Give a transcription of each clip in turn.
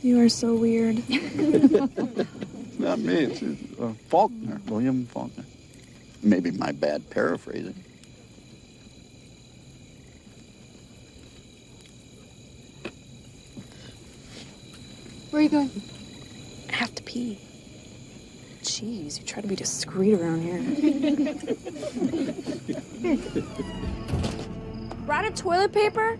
You are so weird. Not me, it's Faulkner, William Faulkner. Maybe my bad paraphrasing. Where are you going? I have to pee. Jeez, you try to be discreet around here. We're out of toilet paper?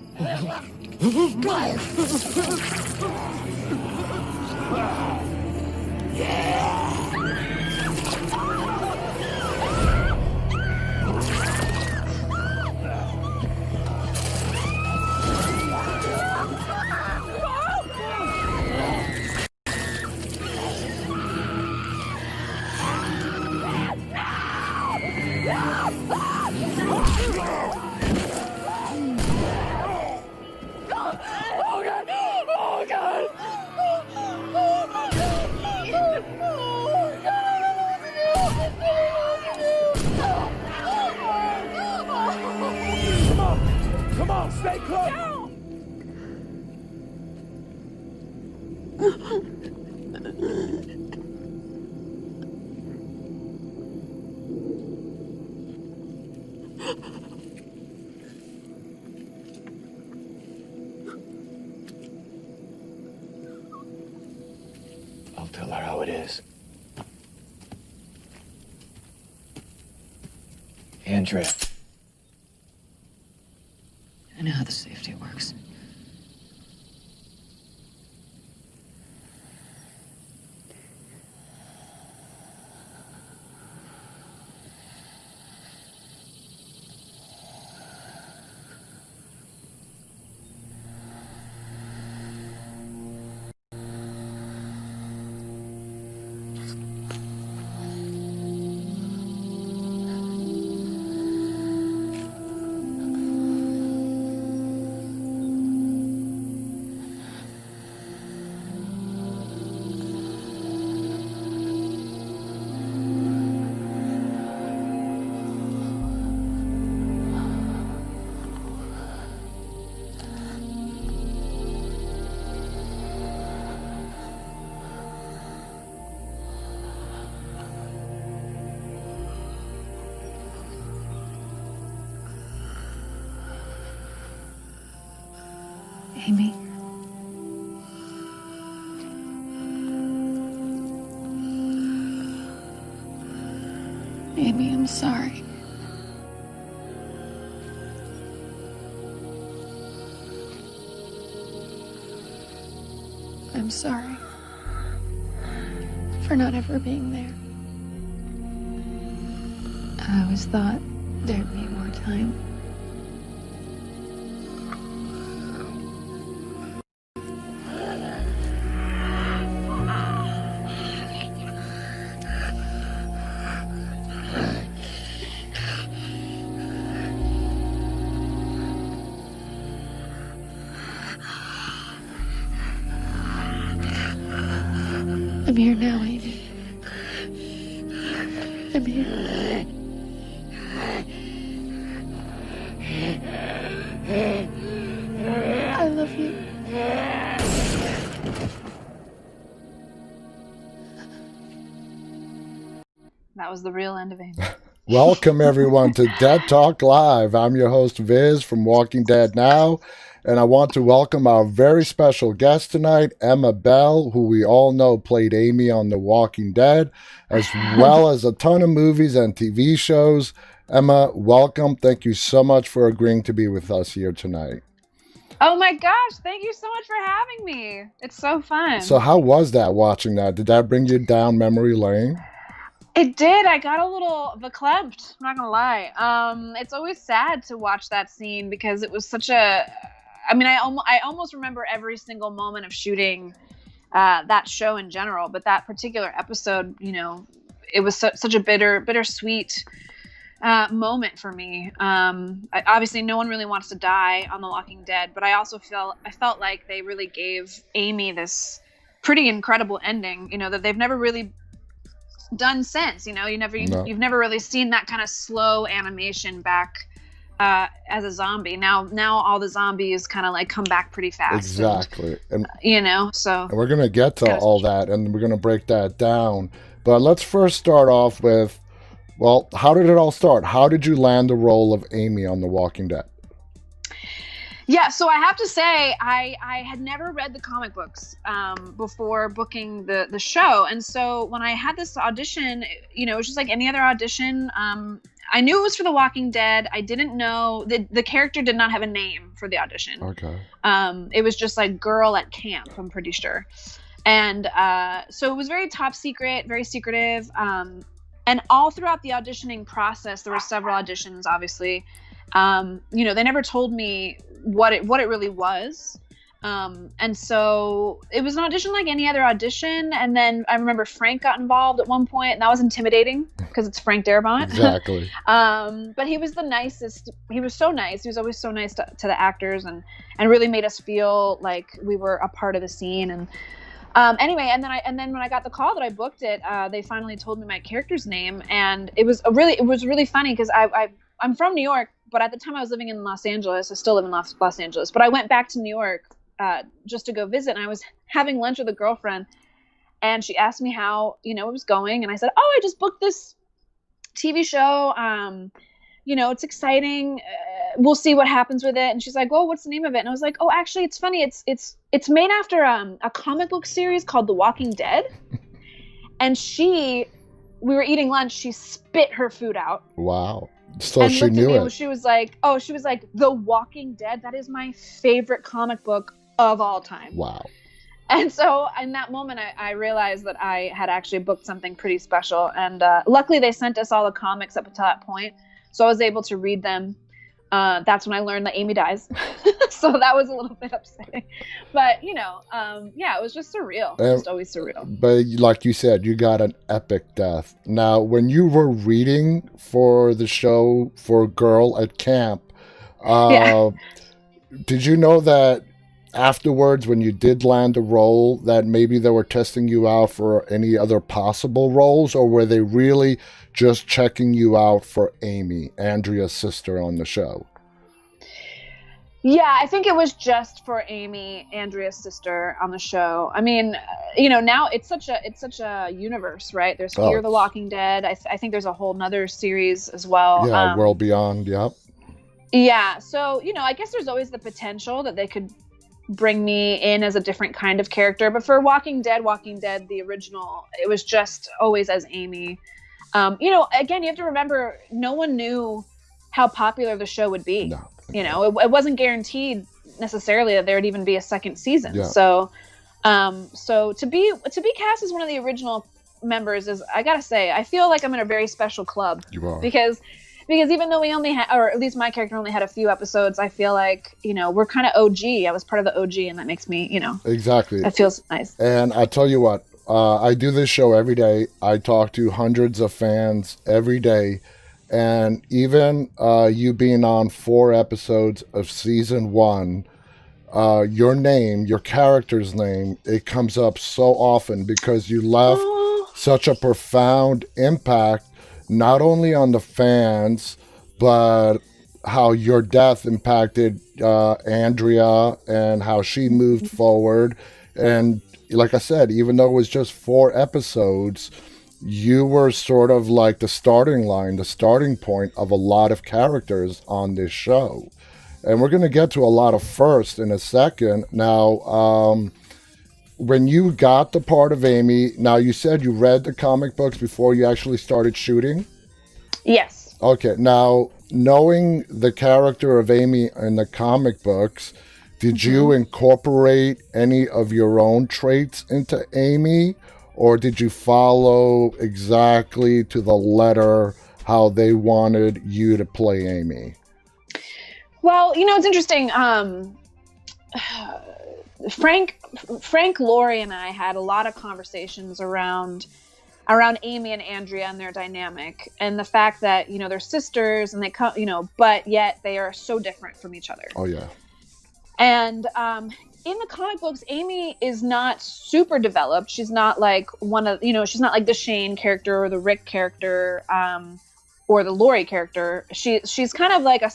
Come on, stay close. I'll tell her how it is. Andrea. I know how the safety works. Amy. Amy, I'm sorry. I'm sorry for not ever being there. I always thought there'd be more time. I'm here now, Amy. I'm here. I love you. That was the real end of Amy. Welcome, everyone, to Dead Talk Live. I'm your host, Viz, from Walking Dead Now, and I want to welcome our very special guest tonight, Emma Bell, who we all know played Amy on The Walking Dead, as well as a ton of movies and TV shows. Emma, welcome. Thank you so much for agreeing to be with us here tonight. Oh my gosh, thank you so much for having me. It's so fun. So how was that, watching that? Did that bring you down memory lane? It did. I got a little verklempt, I'm not gonna lie. It's always sad to watch that scene because it was such a... I mean, I almost remember every single moment of shooting that show in general, but that particular episode, you know, it was such a bittersweet moment for me. Obviously, no one really wants to die on The Walking Dead, but I also felt like they really gave Amy this pretty incredible ending. You know, that they've never really done since. You know, you've never really seen that kind of slow animation back as a zombie. Now all the zombies kind of like come back pretty fast. Exactly. And so. And we're going to get to all that, and we're going to break that down. But let's first start off with, well, how did it all start? How did you land the role of Amy on The Walking Dead? Yeah, so I have to say, I had never read the comic books before booking the show. And so when I had this audition, it was just like any other audition. I knew it was for The Walking Dead. I didn't know, the character did not have a name for the audition. Okay. It was just like girl at camp, I'm pretty sure. And so it was very top secret, very secretive. And all throughout the auditioning process, there were several auditions, obviously. They never told me what it really was. And so it was an audition like any other audition. And then I remember Frank got involved at one point, and that was intimidating because it's Frank Darabont. Exactly. But he was the nicest. He was so nice. He was always so nice to the actors and really made us feel like we were a part of the scene. And anyway, and then when I got the call that I booked it, they finally told me my character's name, and it was really funny because I'm from New York, but at the time I was living in Los Angeles. I still live in Los Angeles, but I went back to New York just to go visit, and I was having lunch with a girlfriend, and she asked me how it was going, and I said, I just booked this TV show. It's exciting. We'll see what happens with it. And she's like, well, what's the name of it? And I was like, oh, actually, it's funny. It's made after a comic book series called The Walking Dead. And we were eating lunch. She spit her food out. Wow. So she knew it. She was like, The Walking Dead. That is my favorite comic book of all time. Wow. And so in that moment, I realized that I had actually booked something pretty special. And luckily, they sent us all the comics up until that point. So I was able to read them. That's when I learned that Amy dies. So that was a little bit upsetting. But, it was just surreal. Just always surreal. But like you said, you got an epic death. Now, when you were reading for the show for Girl at Camp, did you know that afterwards, when you did land a role, that maybe they were testing you out for any other possible roles, or were they really just checking you out for Amy, Andrea's sister on the show? Yeah, I think it was just for Amy, Andrea's sister on the show. I mean, now it's such a universe, right? There's Fear the Walking Dead. I think there's a whole nother series as well. Yeah, World Beyond. Yep. Yeah, so I guess there's always the potential that they could bring me in as a different kind of character, but for Walking Dead, the original, it was just always as Amy. Again, you have to remember, no one knew how popular the show would be. No. It wasn't guaranteed necessarily that there would even be a second season. Yeah. So to be cast as one of the original members is, I gotta say, I feel like I'm in a very special club. You are. Because even though we only had, or at least my character only had a few episodes, I feel like, we're kind of OG. I was part of the OG, and that makes me, Exactly. That feels nice. And I tell you what, I do this show every day. I talk to hundreds of fans every day. And even you being on 4 episodes of season 1, your name, your character's name, it comes up so often because you left such a profound impact, not only on the fans, but how your death impacted Andrea and how she moved forward. And like I said, even though it was just 4 episodes, you were sort of like the starting line, the starting point of a lot of characters on this show. And we're going to get to a lot of firsts in a second. Now, when you got the part of Amy, now you said you read the comic books before you actually started shooting? Yes. Okay. Now, knowing the character of Amy in the comic books, did you incorporate any of your own traits into Amy? Or did you follow exactly to the letter how they wanted you to play Amy? Well, it's interesting. Frank, Laurie, and I had a lot of conversations around Amy and Andrea and their dynamic, and the fact that they're sisters and they come, but yet they are so different from each other. Oh yeah. And in the comic books, Amy is not super developed. She's not like she's not like the Shane character or the Rick character, or the Lori character, she's kind of like a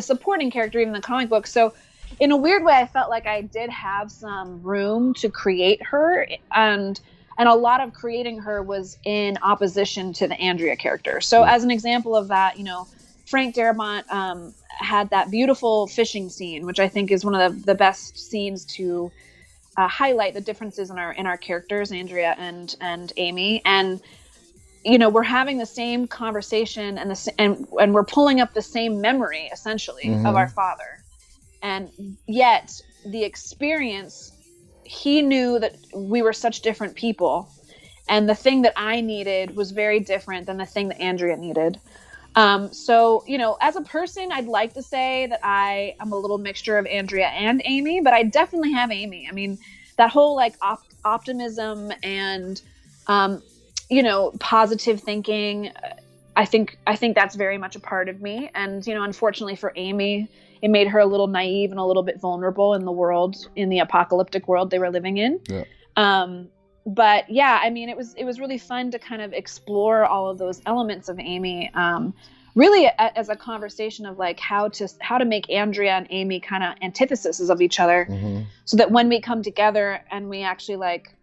supporting character even in the comic book. So in a weird way, I felt like I did have some room to create her, and a lot of creating her was in opposition to the Andrea character. So as an example of that, Frank Darabont had that beautiful fishing scene, which I think is one of the best scenes to highlight the differences in our characters, Andrea and Amy. And we're having the same conversation and we're pulling up the same memory essentially of our father. And yet the experience, he knew that we were such different people. And the thing that I needed was very different than the thing that Andrea needed. So, as a person, I'd like to say that I am a little mixture of Andrea and Amy, but I definitely have Amy. I mean, that whole like optimism and, positive thinking, I think that's very much a part of me. And, unfortunately for Amy, it made her a little naive and a little bit vulnerable in the apocalyptic world they were living in. Yeah. But yeah, I mean, it was really fun to kind of explore all of those elements of Amy, really as a conversation of like how to make Andrea and Amy kind of antitheses of each other, so that when we come together and we actually like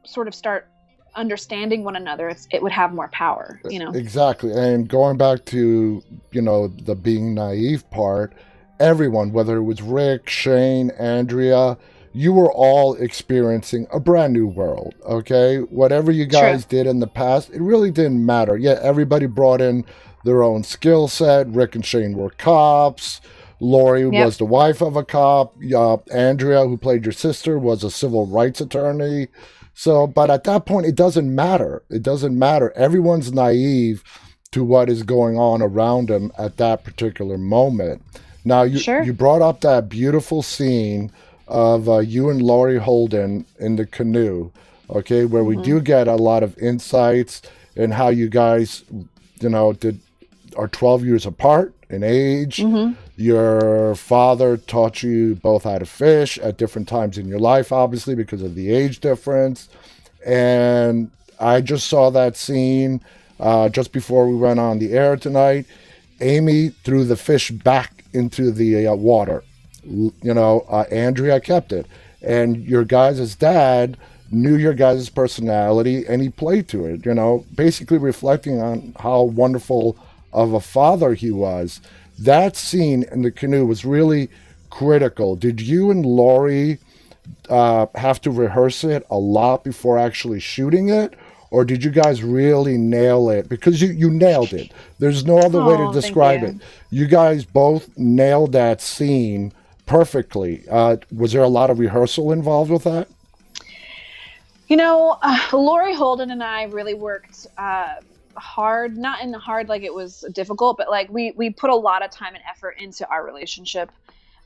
sort of start understanding one another, it would have more power, Exactly. And going back to, the being naive part, everyone, whether it was Rick, Shane, Andrea, you were all experiencing a brand new world, okay? Whatever you guys did in the past, it really didn't matter. Yeah, everybody brought in their own skill set. Rick and Shane were cops. Lori was the wife of a cop. Andrea, who played your sister, was a civil rights attorney. So, but at that point, it doesn't matter. It doesn't matter. Everyone's naive to what is going on around them at that particular moment. Now, you brought up that beautiful scene of you and Laurie Holden in the canoe, okay, where we do get a lot of insights in how you guys, are 12 years apart in age. Your father taught you both how to fish at different times in your life, obviously, because of the age difference. And I just saw that scene just before we went on the air tonight. Amy threw the fish back into the water. Andrea kept it, and your guys' dad knew your guys' personality and he played to it, basically reflecting on how wonderful of a father he was. That scene in the canoe was really critical. Did you and Laurie have to rehearse it a lot before actually shooting it, or did you guys really nail it? Because you nailed it. There's no other way to describe it. You guys both nailed that scene perfectly. Was there a lot of rehearsal involved with that? Laurie Holden and I really worked hard, not in the hard like it was difficult, but like we put a lot of time and effort into our relationship,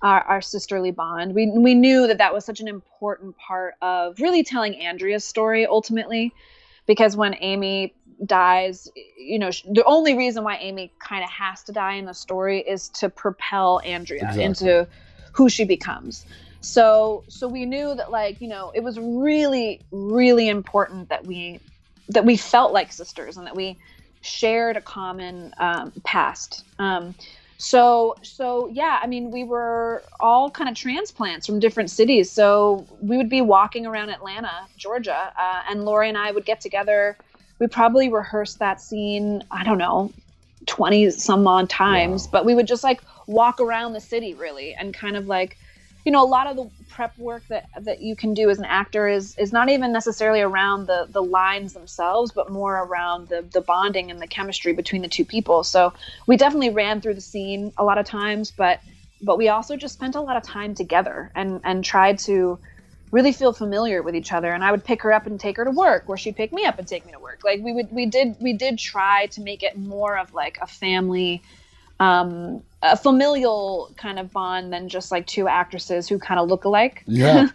our sisterly bond. We knew that was such an important part of really telling Andrea's story ultimately, because when Amy dies, the only reason why Amy kind of has to die in the story is to propel Andrea into who she becomes. So we knew that it was really, really important that we felt like sisters and that we shared a common past. So yeah, I mean, we were all kind of transplants from different cities. So we would be walking around Atlanta, Georgia, and Laurie and I would get together. We probably rehearsed that scene, I don't know, 20 some odd times, but we would just like walk around the city really and kind of like, a lot of the prep work that you can do as an actor is not even necessarily around the lines themselves, but more around the bonding and the chemistry between the two people. So we definitely ran through the scene a lot of times, but we also just spent a lot of time together and tried to really feel familiar with each other. And I would pick her up and take her to work, or she'd pick me up and take me to work. Like we did try to make it more of like a family, a familial kind of bond than just like two actresses who kind of look alike. Yeah.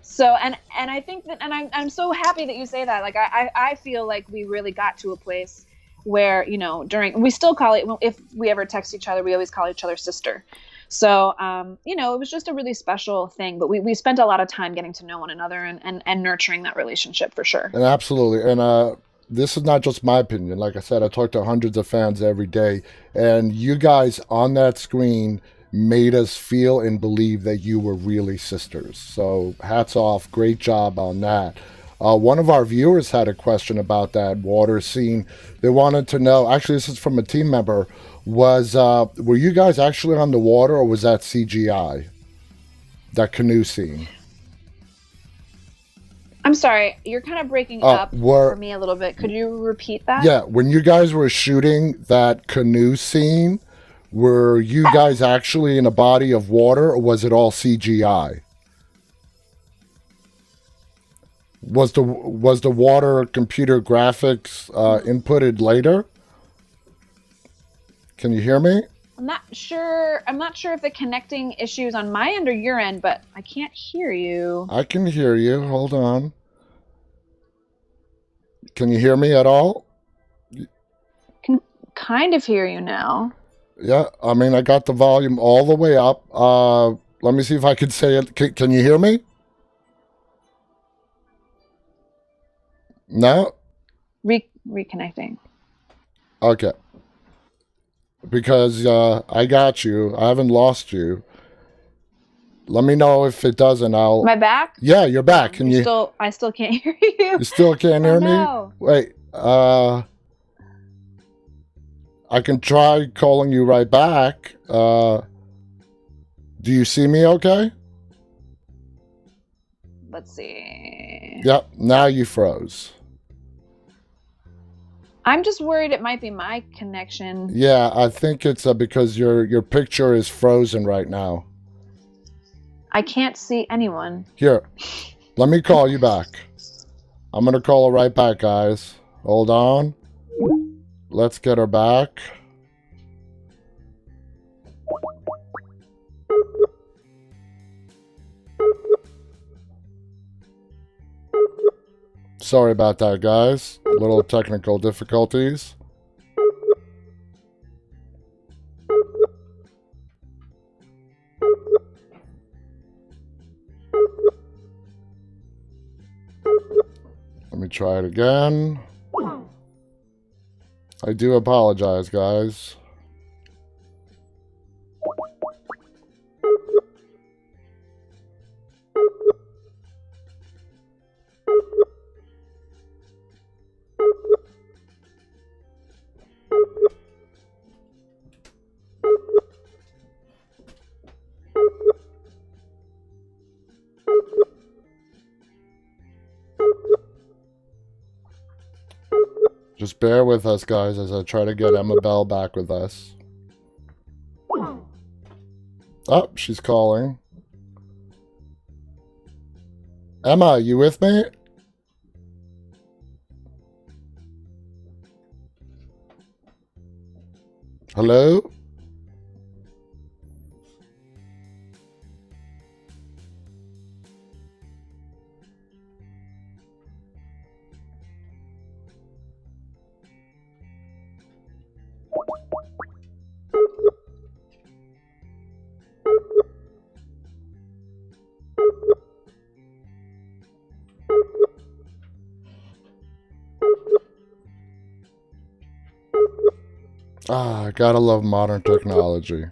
So, and I think that, and I'm so happy that you say that. Like, I feel like we really got to a place where, we still call it, if we ever text each other, we always call each other sister. So, it was just a really special thing, but we spent a lot of time getting to know one another and nurturing that relationship for sure. And absolutely. And, this is not just my opinion. Like I said, I talk to hundreds of fans every day, and you guys on that screen made us feel and believe that you were really sisters. So hats off, great job on that. One of our viewers had a question about that water scene. They wanted to know, actually this is from a team member, were you guys actually on the water or was that CGI? That canoe scene? I'm sorry, you're kind of breaking up for me a little bit. Could you repeat that? Yeah, when you guys were shooting that canoe scene, were you guys actually in a body of water or was it all CGI? Was the water computer graphics inputted later? Can you hear me? I'm not sure if the connecting issue is on my end or your end, but I can't hear you. I can hear you. Hold on. Can you hear me at all? Can kind of hear you now. Yeah, I mean, I got the volume all the way up. Let me see if I can say it. Can you hear me? No? Reconnecting. Okay. Because I got you. I haven't lost you. Let me know if it doesn't. Am I back? Yeah, you're back. Can you? I still can't hear you. You still can't hear me? No. Wait. I can try calling you right back. Do you see me okay? Let's see. Yep, now you froze. I'm just worried it might be my connection. Yeah, I think it's because your picture is frozen right now. I can't see anyone. Here, let me call you back. I'm going to call her right back, guys. Hold on. Let's get her back. Sorry about that, guys. Little technical difficulties. Let me try it again. I do apologize, guys. Just bear with us, guys, as I try to get Emma Bell back with us. Oh, she's calling. Emma, you with me? Hello? Ah, gotta love modern technology.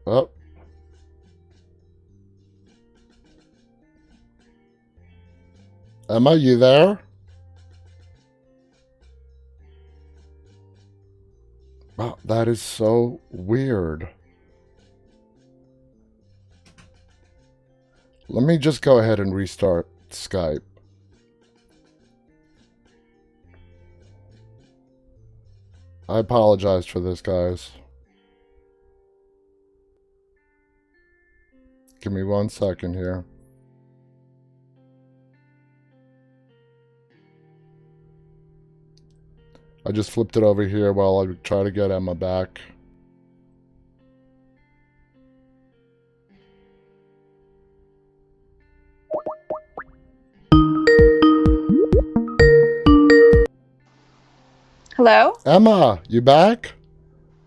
Oh. Emma, you there? Wow, that is so weird. Let me just go ahead and restart Skype. I apologize for this, guys. Give me 1 second here. I just flipped it over here while I try to get Emma back. Hello? Emma, you back?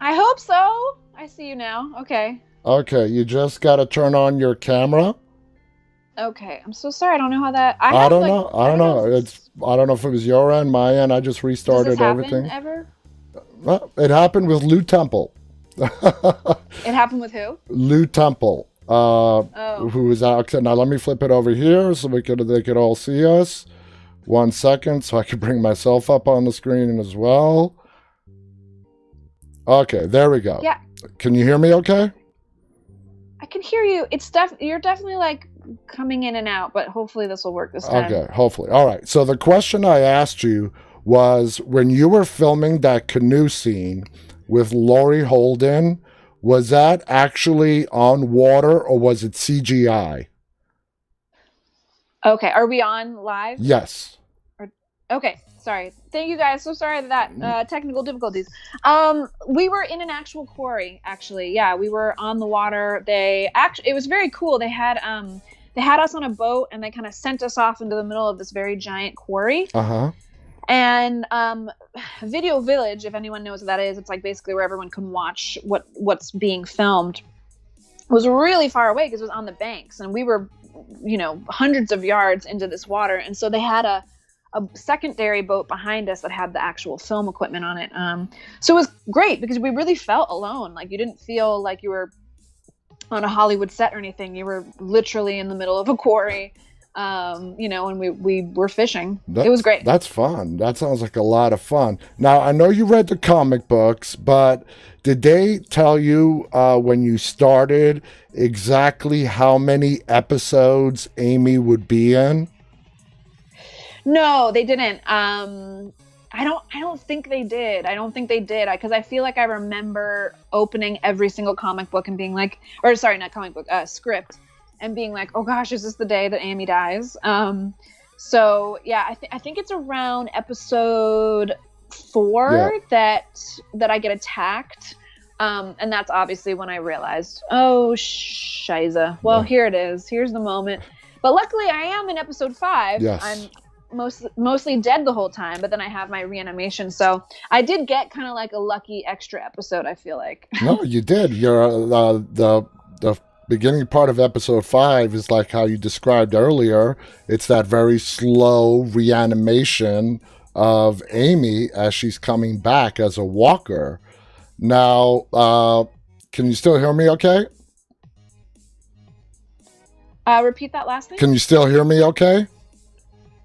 I hope so. I see you now. Okay. Okay, you just got to turn on your camera. Okay. I'm so sorry. I don't know how that. I don't know. I don't know. I don't know if it was your end, my end. I just Does this restarted happen everything. ever? Well, it happened with Lou Temple. It happened with who? Lou Temple, who is out. Now let me flip it over here so they could all see us. 1 second, so I can bring myself up on the screen as well. Okay, there we go. Yeah. Can you hear me? Okay. I can hear you. You're definitely like coming in and out, but hopefully this will work this time. Okay, hopefully. All right. So the question I asked you was, when you were filming that canoe scene with Laurie Holden, was that actually on water or was it CGI? Okay. Are we on live? Yes. Okay. Sorry. Thank you guys. So sorry that technical difficulties. We were in an actual quarry, actually. Yeah, we were on the water. It was very cool. They had us on a boat and they kind of sent us off into the middle of this very giant quarry. Uh-huh. And Video Village, if anyone knows what that is, it's like basically where everyone can watch what's being filmed. Was really far away because it was on the banks, and we were, hundreds of yards into this water, and so they had a secondary boat behind us that had the actual film equipment on it. So it was great because we really felt alone. Like, you didn't feel like you were on a Hollywood set or anything. You were literally in the middle of a quarry, and we were fishing. It was great. That's fun. That sounds like a lot of fun. Now, I know you read the comic books, but did they tell you when you started exactly how many episodes Amy would be in? No, they didn't. I don't think they did. Because I feel like I remember opening every single comic book and being like, or sorry, not comic book, script, and being like, oh gosh, is this the day that Amy dies? So yeah, I think it's around episode 4 that I get attacked. And that's obviously when I realized, oh, shiza. Well, here it is. Here's the moment. But luckily I am in episode 5. Yes. I'm mostly dead the whole time, but then I have my reanimation. So I did get kind of like a lucky extra episode, I feel like. No, you did. You're the beginning part of episode 5 is like how you described earlier. It's that very slow reanimation of Amy as she's coming back as a walker. Now, can you still hear me okay? Repeat that last thing? Can you still hear me okay?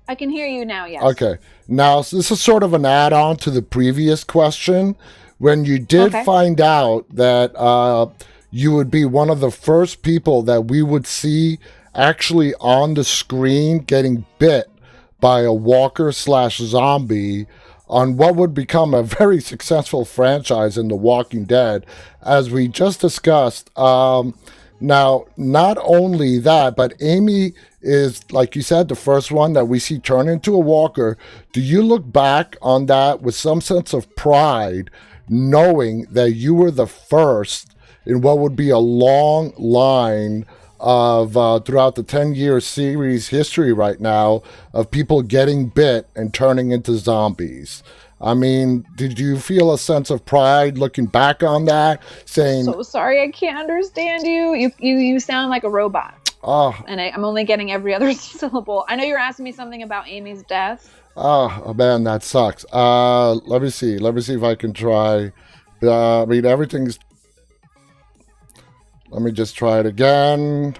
I can hear you now, yes. Okay. Now, so this is sort of an add-on to the previous question. When you did find out that you would be one of the first people that we would see actually on the screen getting bit by a walker/zombie on what would become a very successful franchise in The Walking Dead, as we just discussed. Now, not only that, but Amy is, like you said, the first one that we see turn into a walker. Do you look back on that with some sense of pride, knowing that you were the first in what would be a long line of, throughout the 10-year series history right now, of people getting bit and turning into zombies? I mean, did you feel a sense of pride looking back on that, saying, so sorry, I can't understand you. You sound like a robot. Oh. And I'm only getting every other syllable. I know you're asking me something about Amy's death. Oh, man, that sucks. Let me see if I can try. I mean, everything's... Let me just try it again.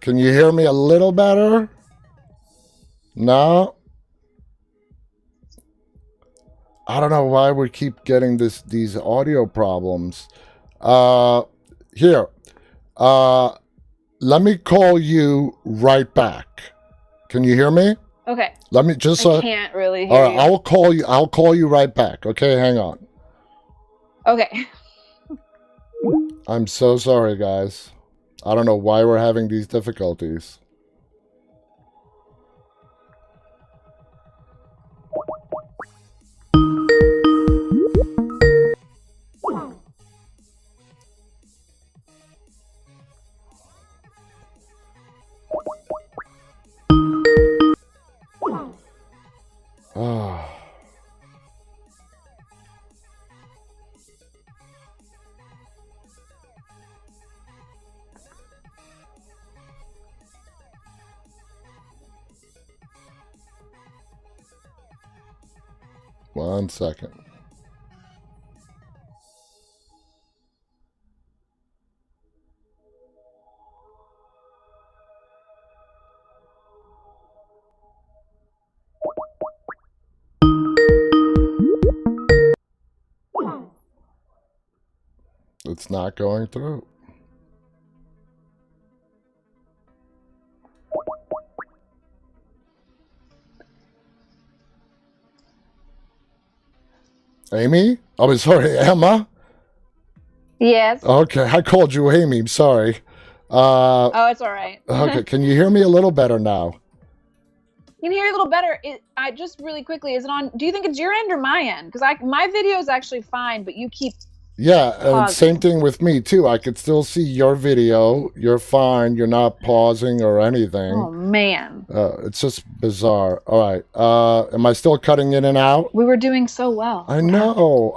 Can you hear me a little better? No? I don't know why we keep getting these audio problems. Here. Let me call you right back. Can you hear me? Okay. Let me just... I can't really hear all right, you. I'll call you right back. Okay, hang on. Okay. I'm so sorry, guys. I don't know why we're having these difficulties. 1 second. It's not going through. Amy? Oh, sorry, Emma? Yes. Okay, I called you Amy. Sorry. Oh, it's all right. Okay, can you hear me a little better now? You can hear a little better. I just really quickly, is it on? Do you think it's your end or my end? Because my video is actually fine, but you keep. Yeah, and pausing. same thing with me too. I could still see your video. You're fine. You're not pausing or anything. Oh man. It's just bizarre. All right. Am I still cutting in and out? We were doing so well. I know.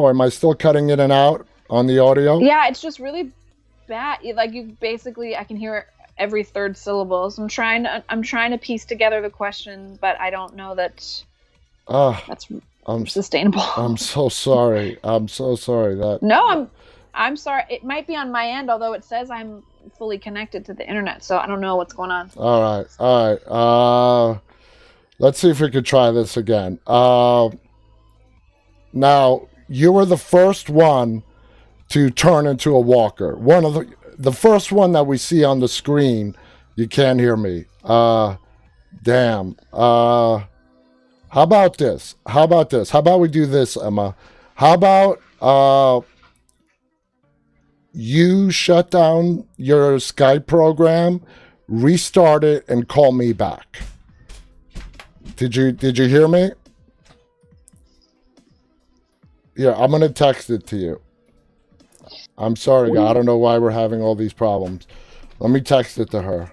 Am I still cutting in and out on the audio? Yeah, it's just really bad. Like you basically, I can hear every third syllable. So I'm trying to piece together the question, but I don't know that that's sustainable. I'm so sorry. I'm so sorry that. No, I'm sorry. It might be on my end, although it says I'm fully connected to the internet, so I don't know what's going on. All right. Let's see if we could try this again. Now, you were the first one to turn into a walker. One of the first one that we see on the screen. You can't hear me. Damn. How about this? How about we do this, Emma? How about you shut down your Skype program, restart it, and call me back? Did you hear me? Yeah, I'm gonna text it to you. I'm sorry, guys. I don't know why we're having all these problems. Let me text it to her.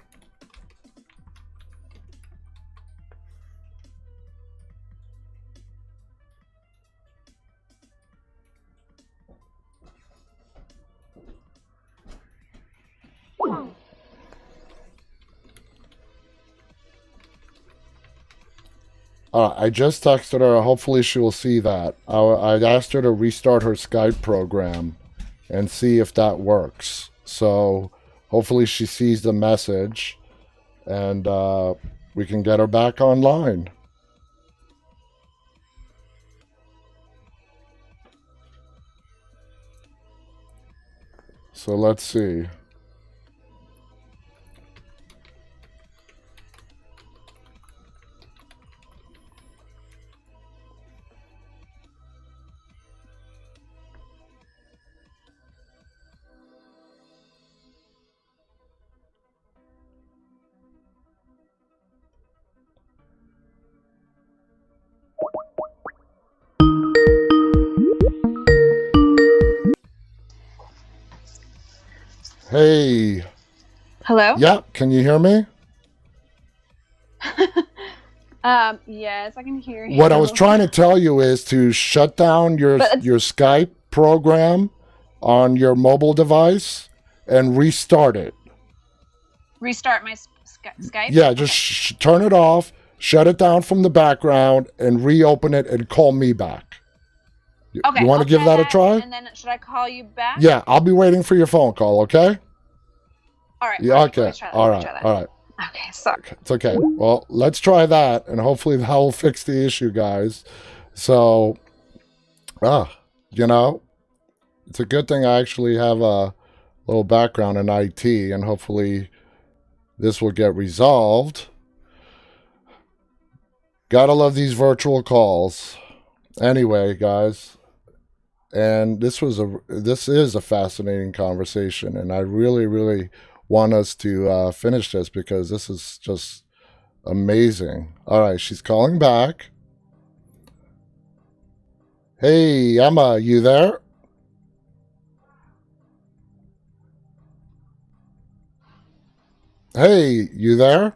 I just texted her. Hopefully she will see that. I asked her to restart her Skype program and see if that works. So hopefully she sees the message and we can get her back online. So let's see. Hey. Hello? Yeah, can you hear me? Yes, I can hear you. What I was trying to tell you is to shut down your Skype program on your mobile device and restart it. Restart my Skype? Yeah, just turn it off, shut it down from the background, and reopen it and call me back. Okay. You want to give that a try? And then should I call you back? Yeah, I'll be waiting for your phone call, okay? All right. Yeah, okay. Let's try that. All right. Okay, sorry. It's okay. Well, let's try that, and hopefully that will fix the issue, guys. So, you know, it's a good thing I actually have a little background in IT, and hopefully this will get resolved. Gotta love these virtual calls. Anyway, guys, and this is a fascinating conversation, and I really want us to finish this because this is just amazing. All right, she's calling back. Hey, Emma, you there? Hey, you there?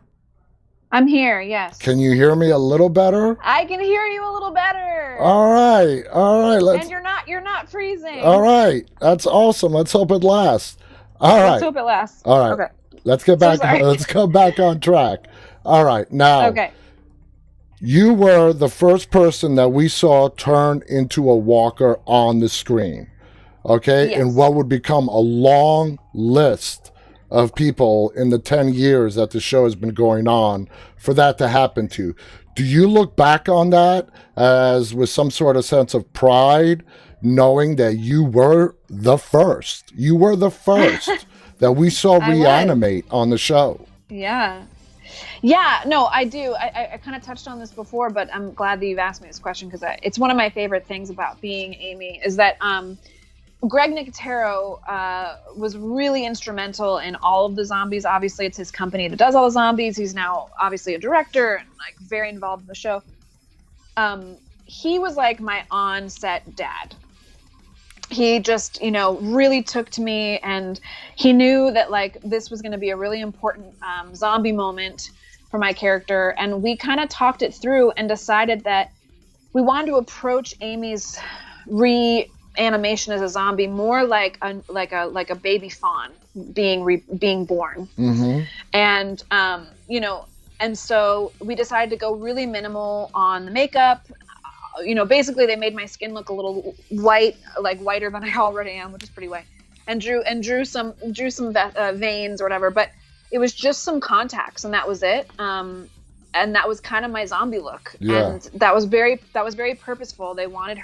I'm here, yes. Can you hear me a little better? I can hear you a little better. All right. And you're not freezing. All right, that's awesome. Let's hope it lasts. All right. Let's hope it lasts. All right. Okay. Let's get back. So sorry. Let's go back on track. All right. Now. Okay. You were the first person that we saw turn into a walker on the screen. Okay? Yes. And what would become a long list of people in the 10 years that the show has been going on for that to happen to. Do you look back on that as with some sort of sense of pride, knowing that you were the first? You were the first that we saw reanimate on the show. Yeah. Yeah, no, I do. I kind of touched on this before, but I'm glad that you've asked me this question because it's one of my favorite things about being Amy is that Greg Nicotero was really instrumental in all of the zombies. Obviously, it's his company that does all the zombies. He's now obviously a director and like very involved in the show. He was like my on-set dad. He just, really took to me, and he knew that like this was going to be a really important zombie moment for my character. And we kind of talked it through and decided that we wanted to approach Amy's reanimation as a zombie more like a baby fawn being born. Mm-hmm. And and so we decided to go really minimal on the makeup. Basically they made my skin look a little white, like whiter than I already am, which is pretty white, and drew some veins or whatever, but it was just some contacts and that was it. And that was kind of my zombie look. Yeah. And that was very purposeful. They wanted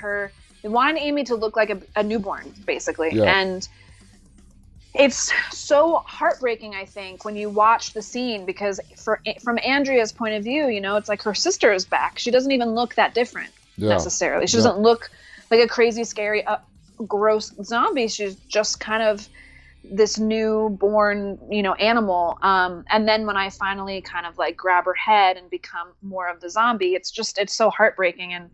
Amy to look like a newborn, basically. Yeah. And it's so heartbreaking, I think, when you watch the scene, because from Andrea's point of view, it's like her sister is back. She doesn't even look that different necessarily. She doesn't look like a crazy, scary, gross zombie. She's just kind of this newborn, animal. And then when I finally kind of like grab her head and become more of the zombie, it's so heartbreaking. And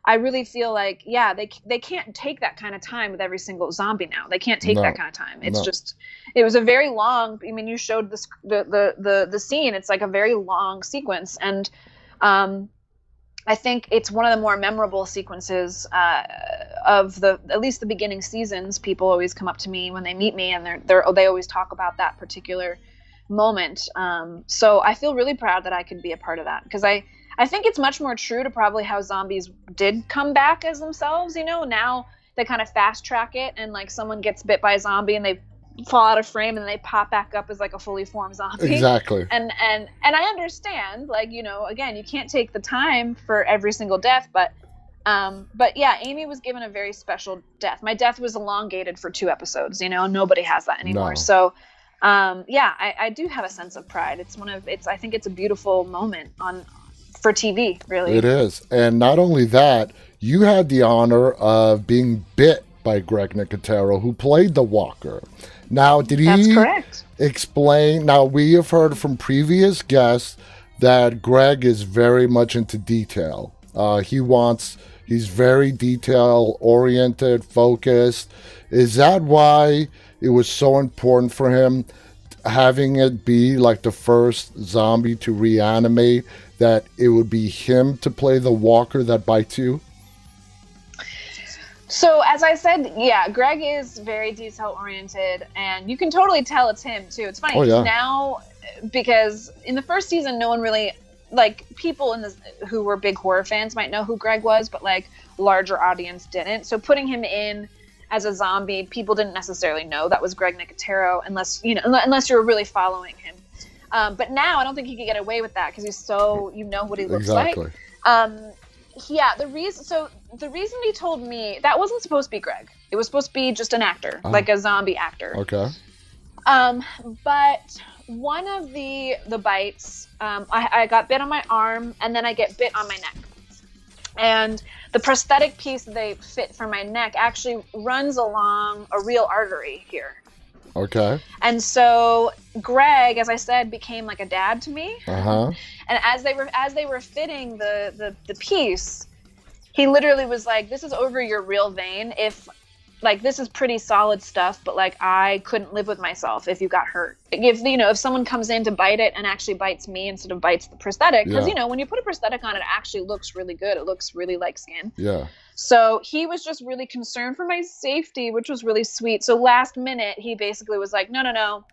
I really feel like, they can't take that kind of time with every single zombie now. They can't take that kind of time. It's it was a very long, you showed the scene. It's like a very long sequence. And I think it's one of the more memorable sequences of at least the beginning seasons. People always come up to me when they meet me, and they always talk about that particular moment. So I feel really proud that I could be a part of that, because I think it's much more true to probably how zombies did come back as themselves. Now they kind of fast track it, and like someone gets bit by a zombie and they fall out of frame and they pop back up as like a fully formed zombie. Exactly. And I understand, like, again, you can't take the time for every single death, but yeah, Amy was given a very special death. My death was elongated for 2 episodes. Nobody has that anymore. No. So I do have a sense of pride. I think it's a beautiful moment for TV, really. It is. And not only that, you had the honor of being bit by Greg Nicotero, who played the Walker. Now, did he That's correct. explain? Now, we have heard from previous guests that Greg is very much into detail. He's very detail-oriented, focused. Is that why it was so important for him, having it be like the first zombie to reanimate, that it would be him to play the Walker that bites you? So as I said, Greg is very detail oriented, and you can totally tell it's him too. It's funny now, because in the first season, no one really, like, people who were big horror fans might know who Greg was, but like larger audience didn't. So putting him in as a zombie, people didn't necessarily know that was Greg Nicotero, unless you were really following him. But now I don't think he could get away with that, because he's so, what he looks like. The reason he told me that wasn't supposed to be Greg. It was supposed to be just an actor, like a zombie actor. Okay. But one of the bites, I got bit on my arm, and then I get bit on my neck. And the prosthetic piece that they fit for my neck actually runs along a real artery here. Okay. And so Greg, as I said, became like a dad to me. Uh-huh. And as they were fitting the piece, he literally was like, "This is over your real vein. If, like, this is pretty solid stuff, but like I couldn't live with myself if you got hurt. If someone comes in to bite it and actually bites me instead of bites the prosthetic, because when you put a prosthetic on, it actually looks really good. It looks really like skin. Yeah. So he was just really concerned for my safety, which was really sweet. So last minute, he basically was like, "No,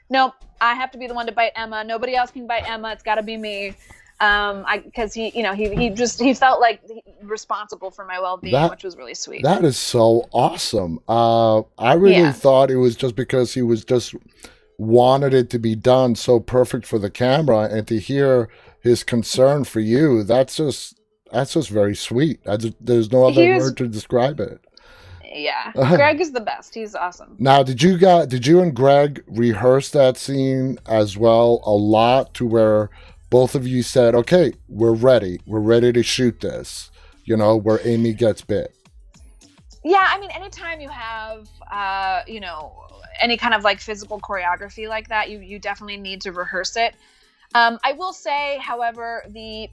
nope, I have to be the one to bite Emma. Nobody else can bite Emma. It's got to be me." Because he felt like responsible for my well-being, which was really sweet. That is so awesome. I really thought it was just because he was just wanted it to be done so perfect for the camera, and to hear his concern for you, that's just very sweet. There's no other word to describe it. Yeah, Greg is the best. He's awesome. Now, did you and Greg rehearse that scene as well a lot, to where both of you said, okay, we're ready to shoot this, where Amy gets bit? Yeah, I mean, anytime you have, any kind of like physical choreography like that, you definitely need to rehearse it. I will say, however, the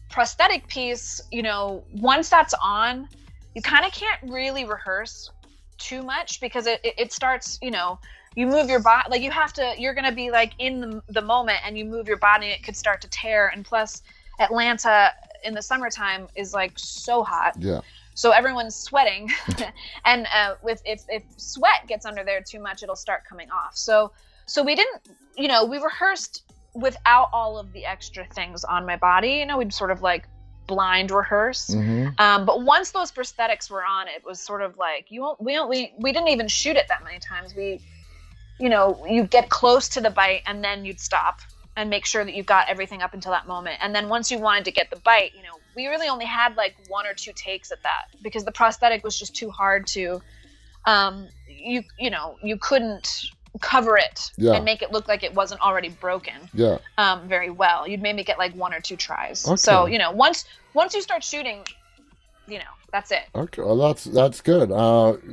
prosthetic piece, once that's on, you kind of can't really rehearse too much, because it starts, you move your body, like you're going to be like in the moment, and you move your body, and it could start to tear. And plus Atlanta in the summertime is like so hot. Yeah. So everyone's sweating, and if sweat gets under there too much, it'll start coming off. So we didn't, we rehearsed without all of the extra things on my body. We'd sort of like blind rehearse. Mm-hmm. But once those prosthetics were on, it was sort of like we didn't even shoot it that many times. You get close to the bite, and then you'd stop and make sure that you got everything up until that moment. And then once you wanted to get the bite, we really only had like 1 or 2 takes at that, because the prosthetic was just too hard to, you couldn't cover it and make it look like it wasn't already broken very well. You'd maybe get like 1 or 2 tries. Okay. So, once you start shooting, that's it. Okay, well, that's good.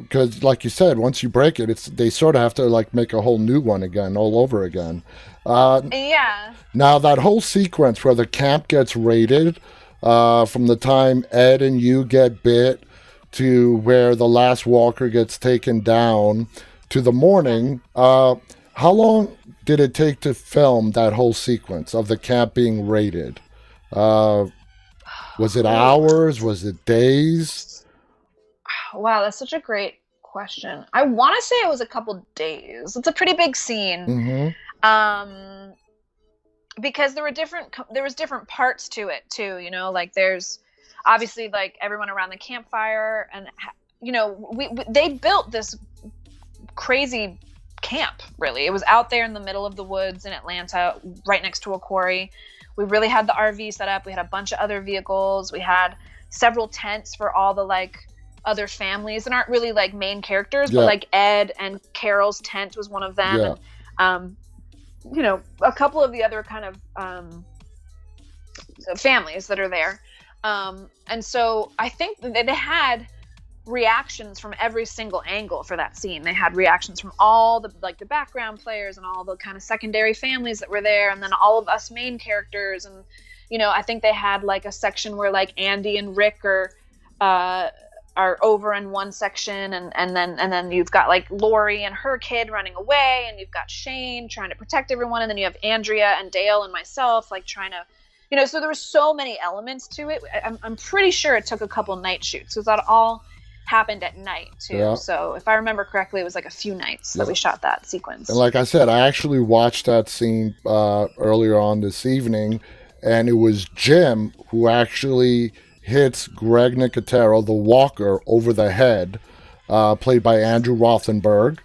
Because like you said, once you break it, they sort of have to like make a whole new one again, all over again. Yeah. Now that whole sequence where the camp gets raided, from the time Ed and you get bit to where the last walker gets taken down to the morning, how long did it take to film that whole sequence of the camp being raided? Was it hours? Was it days? Wow, that's such a great question. I want to say it was a couple days. It's a pretty big scene. Mm-hmm. Because there was different parts to it too. Like there's obviously like everyone around the campfire, and they built this crazy camp. Really, it was out there in the middle of the woods in Atlanta, right next to a quarry. We really had the RV set up. We had a bunch of other vehicles. We had several tents for all the like other families that aren't really like main characters, but like Ed and Carol's tent was one of them. And, a couple of the other kind of families that are there. And so I think they had reactions from every single angle for that scene. They had reactions from all the background players and all the kind of secondary families that were there, and then all of us main characters. And I think they had like a section where like Andy and Rick are over in one section, and then you've got like Lori and her kid running away, and you've got Shane trying to protect everyone, and then you have Andrea and Dale and myself like trying to, so there were so many elements to it. I'm pretty sure it took a couple night shoots, because that all happened at night too. Yeah. So if I remember correctly, it was like a few nights that we shot that sequence. And like I said, I actually watched that scene earlier on this evening, and it was Jim who actually hits Greg Nicotero, the walker, over the head, played by Andrew Rothenberg,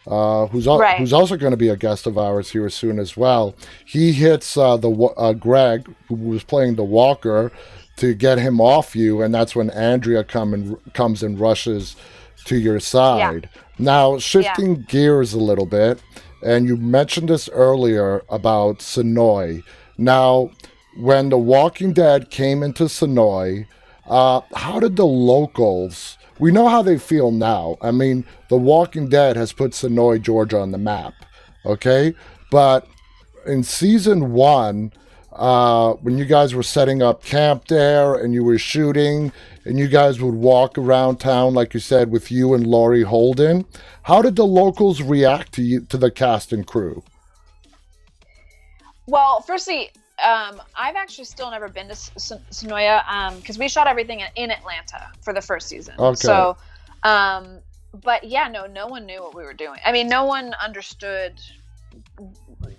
who's also going to be a guest of ours here soon as well. He hits Greg, who was playing the walker, to get him off you, and that's when Andrea comes and rushes to your side. Yeah. Now, shifting gears a little bit, and you mentioned this earlier about Sonoy. Now, when The Walking Dead came into Sonoy, how did the locals... We know how they feel now. I mean, The Walking Dead has put Sonoy, Georgia on the map, okay? But in season 1... when you guys were setting up camp there and you were shooting and you guys would walk around town, like you said, with you and Laurie Holden, how did the locals react to the cast and crew? Well, firstly, I've actually still never been to Sonoya, because we shot everything in Atlanta for the first season. Okay. So, but yeah, no one knew what we were doing. I mean, no one understood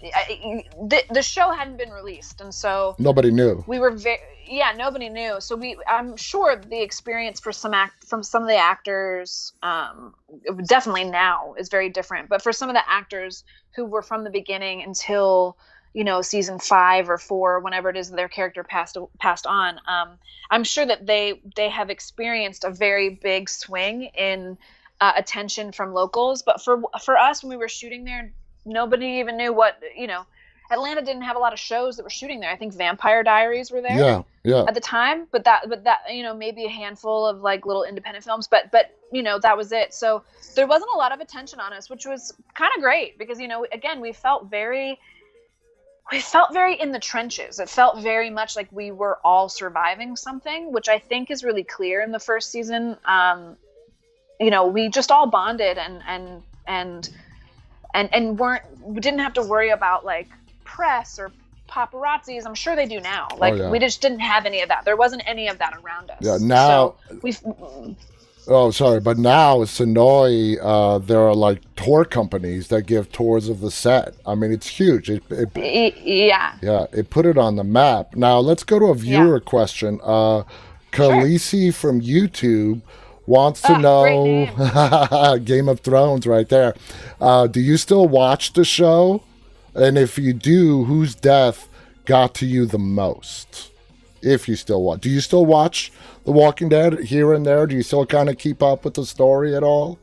the show hadn't been released, and so Nobody knew. we were nobody knew. So I'm sure the experience from some of the actors, definitely now is very different. But for some of the actors who were from the beginning until season 5 or 4, whenever it is their character passed on, I'm sure that they have experienced a very big swing in attention from locals. But for us, when we were shooting there, nobody even knew what Atlanta didn't have a lot of shows that were shooting there. I think Vampire Diaries were there at the time, but that maybe a handful of like little independent films, but that was it. So there wasn't a lot of attention on us, which was kind of great because again, we felt very in the trenches. It felt very much like we were all surviving something, which I think is really clear in the first season. We just all bonded and we didn't have to worry about like press or paparazzis. I'm sure they do now. We just didn't have any of that. There wasn't any of that around us. Yeah, now but now Sonoy, there are like tour companies that give tours of the set. I mean, it's huge. It put it on the map. Now let's go to a viewer question. Khaleesi from YouTube wants to know Game of Thrones right there. Do you still watch the show? And if you do, whose death got to you the most? If you still watch. Do you still watch The Walking Dead here and there? Do you still kind of keep up with the story at all?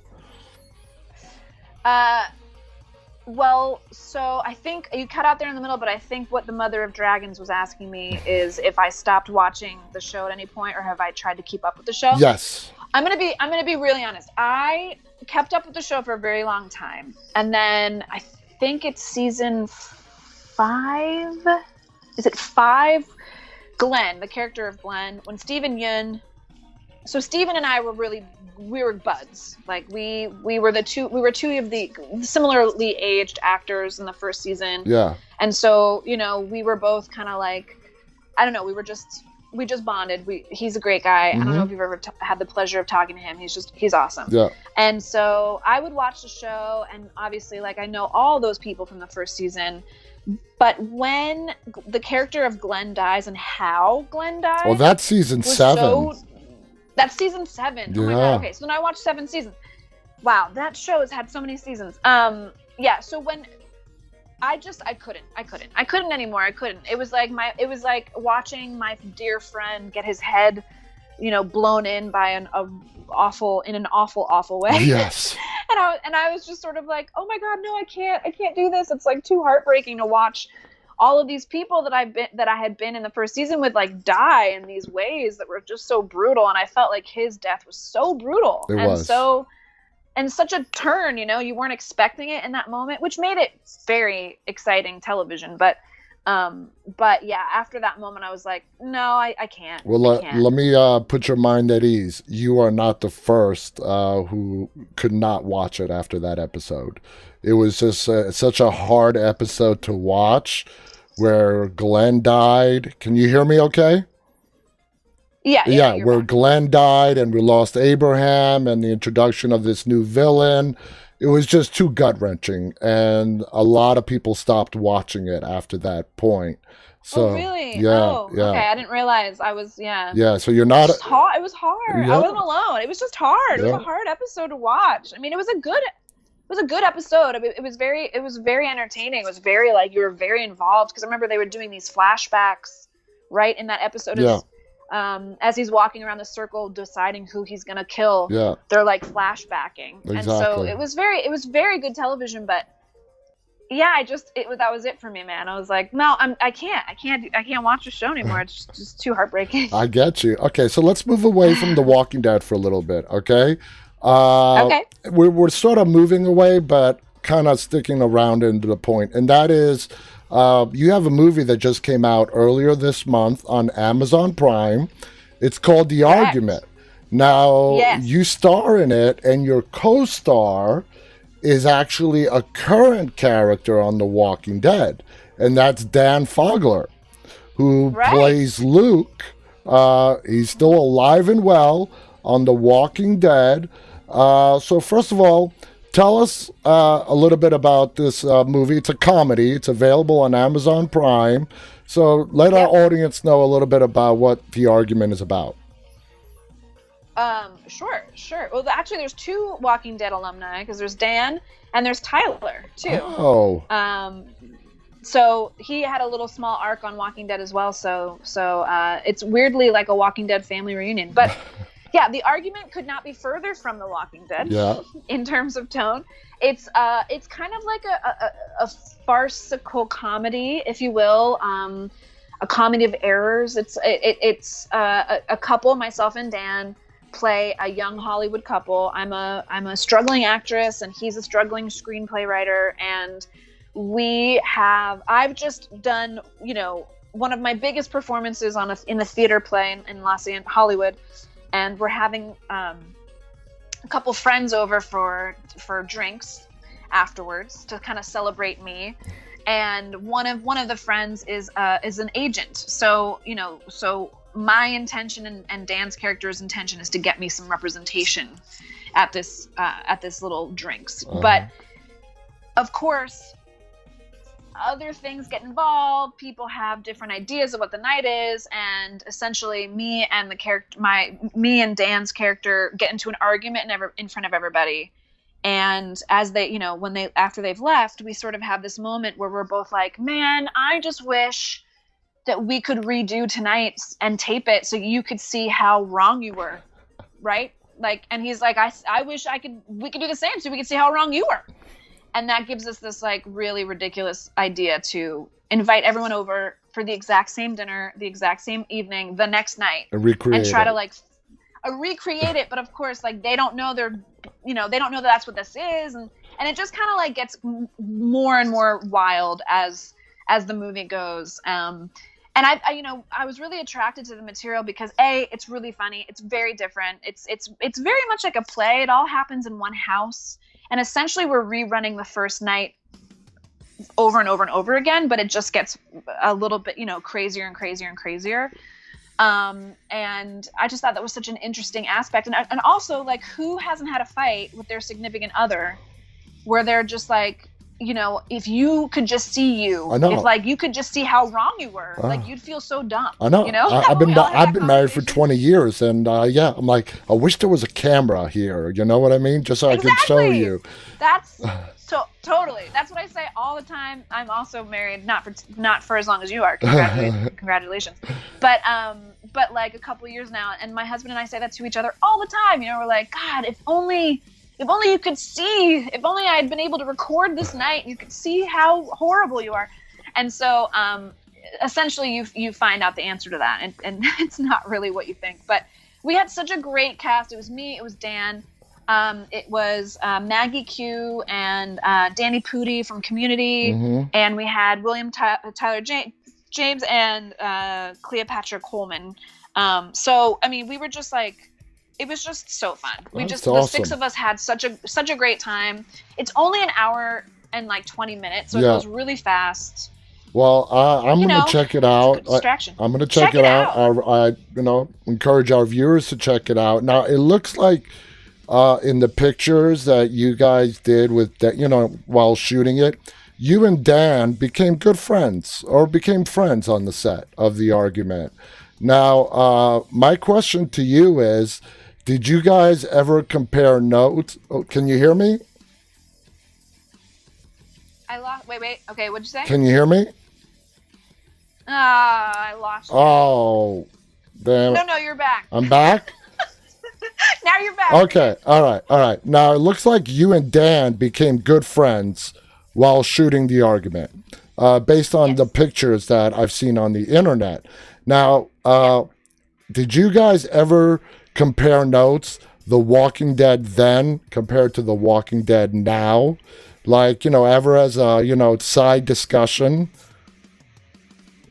Well, so I think you cut out there in the middle, but I think what the Mother of Dragons was asking me is if I stopped watching the show at any point or have I tried to keep up with the show? Yes. I'm gonna be really honest. I kept up with the show for a very long time, and then I think it's season 5. Is it 5? Glenn, the character of Glenn, when Stephen Yun. So Stephen and I we were buds. Like we were two of the similarly aged actors in the first season. Yeah. And so we were both kind of like, I don't know, we just bonded. He's a great guy. I don't know if you've ever had the pleasure of talking to him. He's awesome. Yeah. And so I would watch the show, and obviously, like, I know all those people from the first season. But when the character of Glenn dies and how Glenn dies, well, that's season 7. That's season 7. Yeah. Oh my god. Okay, so then I watched 7 seasons. Wow, that show has had so many seasons. Yeah. So when I couldn't anymore. I couldn't. It was like watching my dear friend get his head, blown in by an awful way. Yes. and I was just sort of like, oh my god, no, I can't do this. It's like too heartbreaking to watch all of these people that I had been in the first season with like die in these ways that were just so brutal, and I felt like his death was so brutal. It was. And such a turn, you weren't expecting it in that moment, which made it very exciting television. But yeah, after that moment, I was like, no, I can't. Well, let me put your mind at ease. You are not the first who could not watch it after that episode. It was just such a hard episode to watch where Glenn died. Can you hear me okay? Yeah, where Glenn died and we lost Abraham and the introduction of this new villain. It was just too gut-wrenching, and a lot of people stopped watching it after that point. So, really? Yeah. Okay, I didn't realize. Yeah, so you're not... It was hard. Yeah. I wasn't alone. It was just hard. Yeah. It was a hard episode to watch. I mean, it was a good episode. It was very entertaining. It was very, like, you were very involved, because I remember they were doing these flashbacks right in that episode. As he's walking around the circle deciding who he's gonna kill, they're like flashbacking. Exactly. And so it was very good television. But yeah, that was it for me, man. I was like, no, I can't watch the show anymore. It's just too heartbreaking. I get you. Okay, so let's move away from The Walking Dead for a little bit. Okay. Okay. We're sort of moving away, but kind of sticking around into the point, and that is. You have a movie that just came out earlier this month on Amazon Prime. It's called The Argument. Now, you star in it, and your co-star is actually a current character on The Walking Dead, and that's Dan Fogler, who plays Luke. He's still alive and well on The Walking Dead. So first of all, tell us a little bit about this movie. It's a comedy. It's available on Amazon Prime. So let our audience know a little bit about what the argument is about. Sure. Well, actually, there's two Walking Dead alumni because there's Dan and there's Tyler too. Oh. So he had a little small arc on Walking Dead as well. So it's weirdly like a Walking Dead family reunion. But yeah, the argument could not be further from The Walking Dead. Yeah. In terms of tone, it's kind of like a farcical comedy, if you will. A comedy of errors. It's a couple, myself and Dan, play a young Hollywood couple. I'm a struggling actress and he's a struggling screenplay writer, and I've just done, one of my biggest performances in a theater play in Los Angeles, Hollywood, and we're having a couple friends over for drinks afterwards to kind of celebrate me. And one of the friends is an agent. So my intention and Dan's character's intention is to get me some representation at this little drinks. But of course, other things get involved. People have different ideas of what the night is, and essentially me and Dan's character get into an argument in front of everybody. And as they, after they've left, we sort of have this moment where we're both like, man, I just wish that we could redo tonight and tape it so you could see how wrong you were, right? Like, and he's like, I wish we could do the same so we could see how wrong you were. And that gives us this like really ridiculous idea to invite everyone over for the exact same dinner, the exact same evening, the next night, and try to like recreate it. But of course, like they don't know they don't know that that's what this is, and it just kind of like gets more and more wild as the movie goes. And I was really attracted to the material because it's really funny. It's very different. It's very much like a play. It all happens in one house. And essentially we're rerunning the first night over and over and over again, but it just gets a little bit, crazier and crazier and crazier. And I just thought that was such an interesting aspect. And also, like, who hasn't had a fight with their significant other where they're just like, if you could just see you, if like you could just see how wrong you were, like you'd feel so dumb. I know. I've been married for 20 years, and I'm like, I wish there was a camera here. You know what I mean? Just so I could show you. That's totally. That's what I say all the time. I'm also married, not for as long as you are. Congratulations. But like a couple years now, and my husband and I say that to each other all the time. We're like, God, if only you could see, if only I had been able to record this night, you could see how horrible you are. And so essentially you find out the answer to that, and it's not really what you think. But we had such a great cast. It was me, it was Dan, it was Maggie Q and Danny Pudi from Community, and we had William Tyler James and Cleopatra Coleman. So I mean, we were just like, it was just so fun. The six of us had such a great time. It's only an hour and like 20 minutes, so it goes really fast. Well, I'm going to check it out. I'm going to check it out. I encourage our viewers to check it out. Now, it looks like in the pictures that you guys did with that, while shooting it, you and Dan became good friends or became friends on the set of The Argument. Now, my question to you is, did you guys ever compare notes? Oh, can you hear me? I lost. Wait. Okay, what'd you say? Can you hear me? I lost you. Oh, damn it. No, you're back. I'm back? Now you're back. Okay, all right. Now, it looks like you and Dan became good friends while shooting The Argument, based on the pictures that I've seen on the internet. Now, did you guys ever compare notes, The Walking Dead then compared to The Walking Dead now? Like, ever as a, side discussion?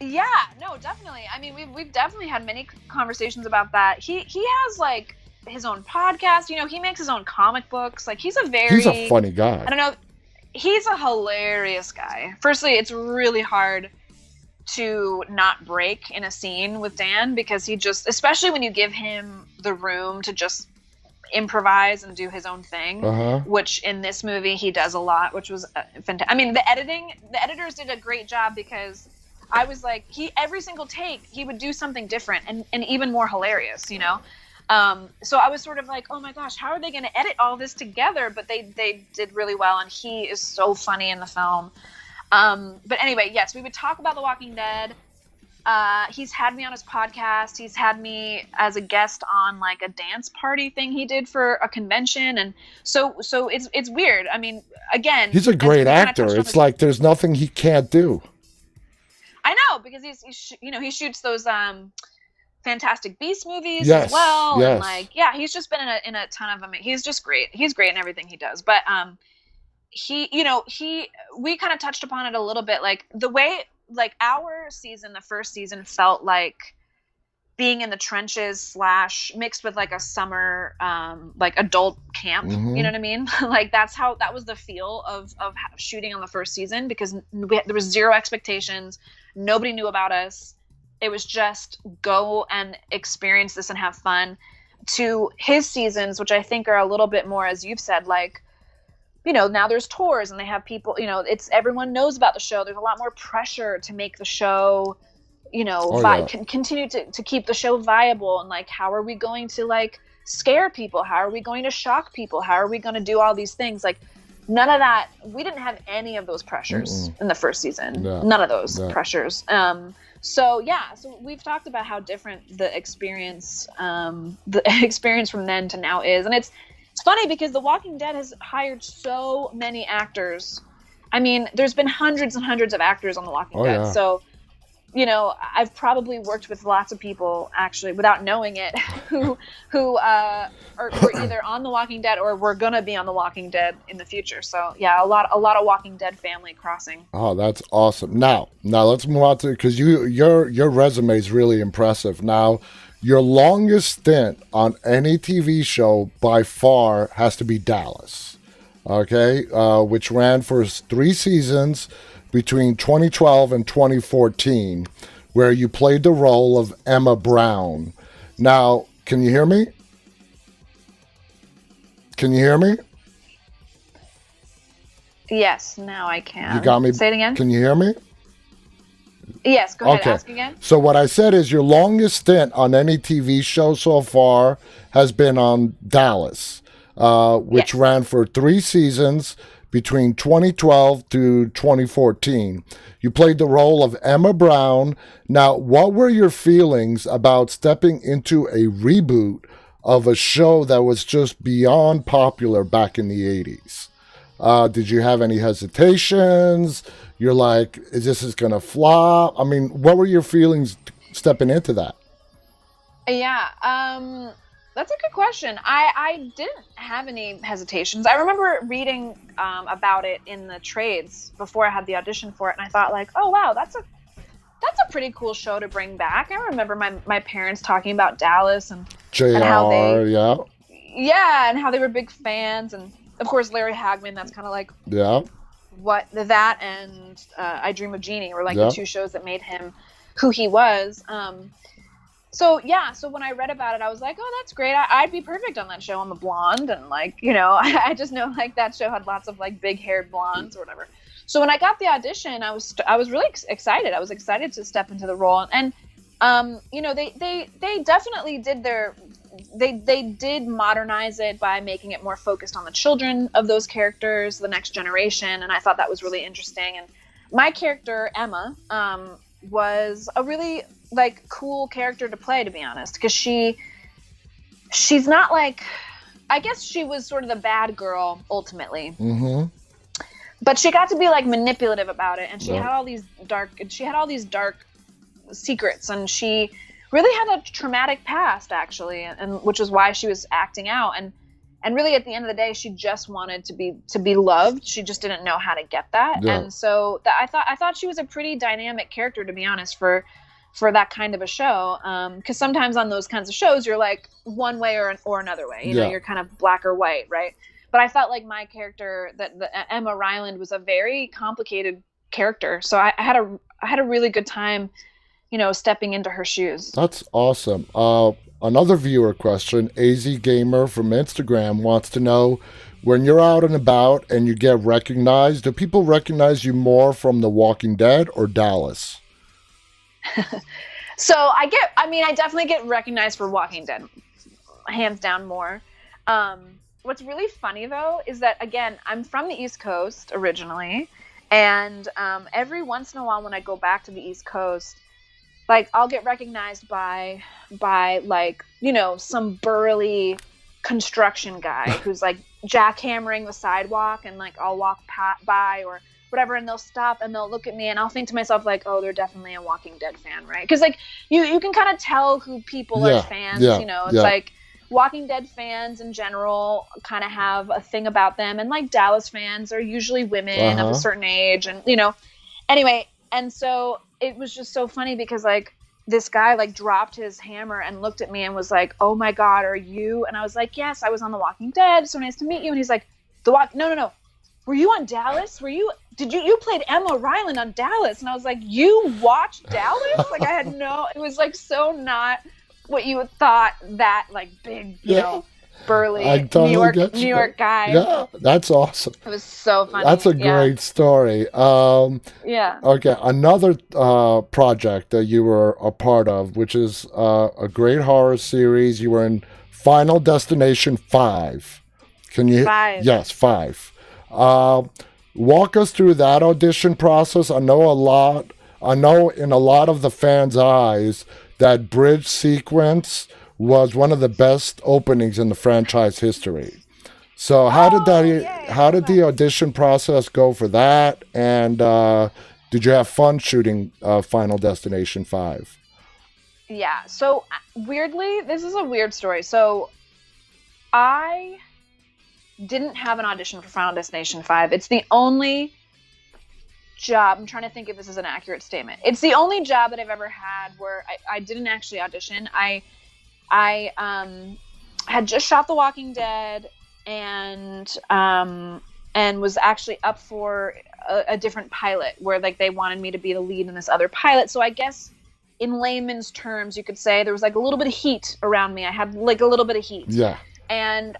Yeah, no, definitely. I mean, we've definitely had many conversations about that. He has like his own podcast, he makes his own comic books. Like he's a funny guy. I don't know. He's a hilarious guy. Firstly, it's really hard to not break in a scene with Dan because he just, especially when you give him the room to just improvise and do his own thing, which in this movie he does a lot, which was fantastic. I mean, the editors did a great job, because I was like, every single take he would do something different and even more hilarious, you know. So I was sort of like, oh my gosh, how are they going to edit all this together? But they did really well, and he is so funny in the film. But anyway, yes, we would talk about The Walking Dead. He's had me on his podcast. He's had me as a guest on like a dance party thing he did for a convention, and so it's weird. I mean, again, he's a great actor. It's like there's nothing he can't do. I know, because he's he shoots those Fantastic Beasts movies as well. Yes. And like, yeah, he's just been in a ton of them. He's just great. He's great in everything he does. But we kind of touched upon it a little bit, like the way like our season, the first season, felt like being in the trenches / mixed with like a summer like adult camp. You know what I mean? Like that was the feel of shooting on the first season, because there was zero expectations. Nobody knew about us. It was just go and experience this and have fun. To his seasons, which I think are a little bit more, as you've said, like, you know, now there's tours and they have people, you know, it's everyone knows about the show. There's a lot more pressure to make the show, you know, continue to keep the show viable. And like, how are we going to like scare people? How are we going to shock people? How are we going to do all these things? Like, none of that. We didn't have any of those pressures in the first season. None of those pressures. So we've talked about how different the experience from then to now is. And it's funny because The Walking Dead has hired so many actors. I mean, there's been hundreds and hundreds of actors on The Walking Dead. Yeah. So, you know, I've probably worked with lots of people, actually, without knowing it, who are either on The Walking Dead or were gonna be on The Walking Dead in the future. So yeah, a lot of Walking Dead family crossing. Oh, that's awesome. Now let's move on to, because your resume is really impressive. Now, your longest stint on any TV show by far has to be Dallas, okay, which ran for 3 seasons between 2012 and 2014, where you played the role of Emma Brown. Now, can you hear me? Can you hear me? Yes, now I can. You got me? Say it again. Can you hear me? Yes, go ahead. Ask again. So what I said is your longest stint on any TV show so far has been on Dallas, which ran for 3 seasons between 2012 to 2014. You played the role of Emma Brown. Now, what were your feelings about stepping into a reboot of a show that was just beyond popular back in the 80s? Did you have any hesitations? You're like, is this going to flop? I mean, what were your feelings stepping into that? Yeah, that's a good question. I didn't have any hesitations. I remember reading about it in the trades before I had the audition for it, and I thought like, oh wow, that's a pretty cool show to bring back. I remember my parents talking about Dallas and how they and how they were big fans, and of course Larry Hagman. That's kind of like what that and I Dream of Jeannie were like the 2 shows that made him who he was. So when I read about it, I was like, oh, that's great. I'd be perfect on that show. I'm a blonde, and like, you know, I just know like that show had lots of like big haired blondes or whatever. So when I got the audition, I was really excited. I was excited to step into the role, and you know, they definitely did they did modernize it by making it more focused on the children of those characters, the next generation, and I thought that was really interesting. And my character Emma was a really like cool character to play, to be honest, because she's not like, I guess she was sort of the bad girl ultimately, but she got to be like manipulative about it, and she had all these dark secrets, and she really had a traumatic past actually, and which is why she was acting out, and really at the end of the day she just wanted to be loved. She just didn't know how to get that. And so I thought she was a pretty dynamic character, to be honest, for that kind of a show, because sometimes on those kinds of shows you're like one way or another way, you know, you're kind of black or white, right? But I felt like my character, that Emma Ryland, was a very complicated character, so I had a really good time stepping into her shoes. That's awesome. Another viewer question, AZ Gamer from Instagram wants to know, when you're out and about and you get recognized, do people recognize you more from The Walking Dead or Dallas? So I definitely get recognized for Walking Dead, hands down more. What's really funny though is that, again, I'm from the East Coast originally, and every once in a while when I go back to the East Coast, like I'll get recognized by like, some burly construction guy who's like jackhammering the sidewalk, and like I'll walk by or whatever, and they'll stop and they'll look at me, and I'll think to myself like, oh, they're definitely a Walking Dead fan, right? Because like you can kind of tell who people are fans. It's like Walking Dead fans in general kind of have a thing about them, and like Dallas fans are usually women of a certain age, and anyway. And so it was just so funny because like this guy like dropped his hammer and looked at me and was like, oh my God, are you? And I was like, yes, I was on The Walking Dead. So nice to meet you. And he's like, no. Were you on Dallas? You played Emma Ryland on Dallas? And I was like, you watched Dallas? Like I had it was like so not what you would thought that like big, burly New York guy. Yeah, that's awesome. It was so funny. That's a great story. Okay, another project that you were a part of, which is a great horror series. You were in Final Destination 5. Can you? 5. Yes, 5. Walk us through that audition process. I know in a lot of the fans' eyes, that bridge sequence was one of the best openings in the franchise history. So how did the audition process go for that? And did you have fun shooting Final Destination 5? Yeah. So weirdly, this is a weird story. So I didn't have an audition for Final Destination 5. It's the only job, I'm trying to think if this is an accurate statement. It's the only job that I've ever had where I didn't actually audition. I had just shot The Walking Dead and was actually up for a different pilot where like they wanted me to be the lead in this other pilot. So I guess in layman's terms, you could say there was like a little bit of heat around me. I had like a little bit of heat. Yeah. And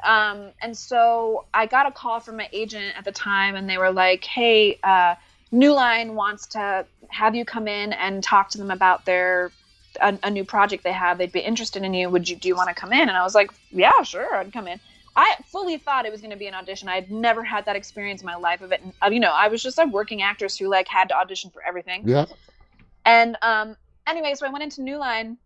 so I got a call from my agent at the time, and they were like, hey, New Line wants to have you come in and talk to them about a new project they have. They'd be interested in you. Do you want to come in? And I was like, yeah, sure, I'd come in. I fully thought it was going to be an audition. I had never had that experience in my life of it. And, I was just a working actress who like had to audition for everything. Yeah. And anyway, so I went into New Line,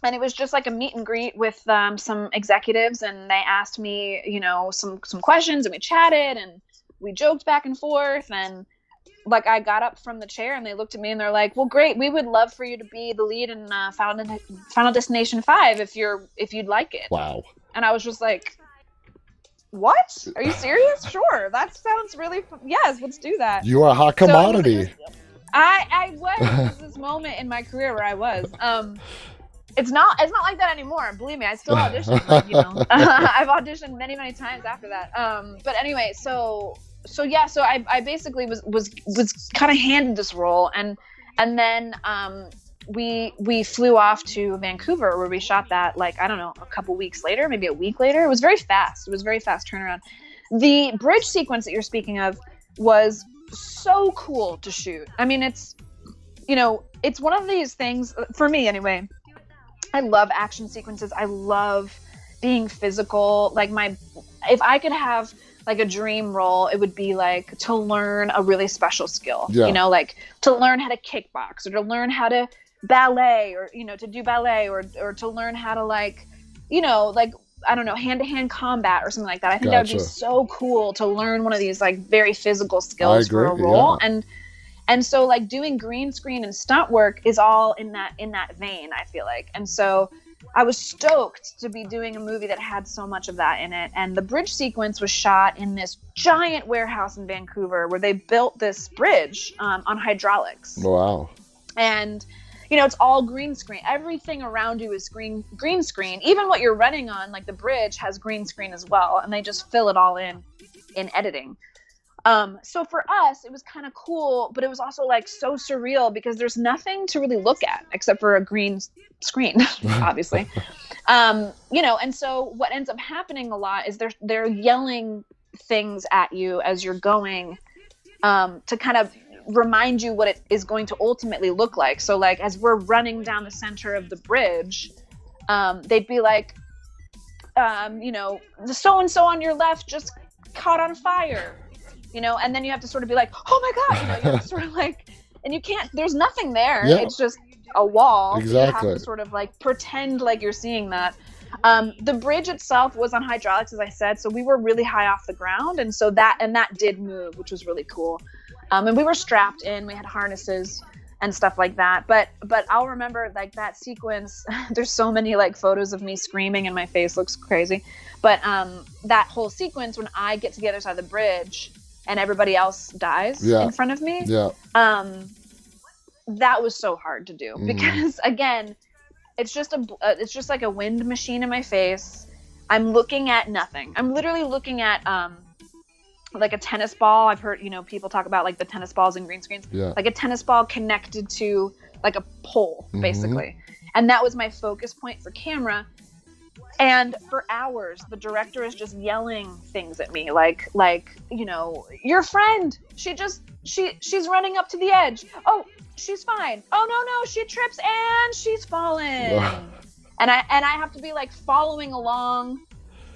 and it was just like a meet and greet with some executives, and they asked me, some questions, and we chatted and we joked back and forth, and like I got up from the chair and they looked at me and they're like, well, great, we would love for you to be the lead in Final Destination 5 if you'd like it. Wow. And I was just like, what? Are you serious? Sure. That sounds really yes, let's do that. You are a hot commodity. So I was this moment in my career where I was. It's not like that anymore. Believe me, I still audition. I've auditioned many times after that. But anyway, so I basically was kind of handed this role, and then we flew off to Vancouver where we shot that, like, I don't know, a couple weeks later, maybe a week later. It was very fast. It was a very fast turnaround. The bridge sequence that you're speaking of was so cool to shoot. I mean, it's one of these things for me anyway. I love action sequences. I love being physical. Like if I could have like a dream role, it would be like to learn a really special skill, like to learn how to kickbox or to learn how to ballet or, to do ballet or to learn how to like, I don't know, hand-to-hand combat or something like that. I think that would be so cool to learn one of these like very physical skills for a role. Yeah. And so like doing green screen and stunt work is all in that vein, I feel like. And so I was stoked to be doing a movie that had so much of that in it. And the bridge sequence was shot in this giant warehouse in Vancouver where they built this bridge on hydraulics. Wow. And, it's all green screen. Everything around you is green screen. Even what you're running on, like the bridge, has green screen as well. And they just fill it all in editing. So for us, it was kind of cool, but it was also like so surreal because there's nothing to really look at except for a green screen, obviously. And so what ends up happening a lot is they're yelling things at you as you're going, to kind of remind you what it is going to ultimately look like. So like as we're running down the center of the bridge, they'd be like, the so-and-so on your left just caught on fire, and then you have to sort of be like, oh my God, you have to sort of like, and you can't, there's nothing there. Yeah. It's just a wall. Exactly. You have to sort of like pretend like you're seeing that. The bridge itself was on hydraulics, as I said, so we were really high off the ground, and so that did move, which was really cool. And we were strapped in, we had harnesses and stuff like that. But I'll remember like that sequence. There's so many like photos of me screaming and my face looks crazy. But that whole sequence when I get to the other side of the bridge and everybody else dies in front of me. Yeah. That was so hard to do because again, it's just like a wind machine in my face. I'm looking at nothing. I'm literally looking at like a tennis ball. I've heard, people talk about like the tennis balls and green screens. Yeah. Like a tennis ball connected to like a pole, basically. And that was my focus point for camera. And for hours, the director is just yelling things at me, like your friend, she's running up to the edge. Oh, she's fine. Oh no, she trips and she's fallen. and I have to be like following along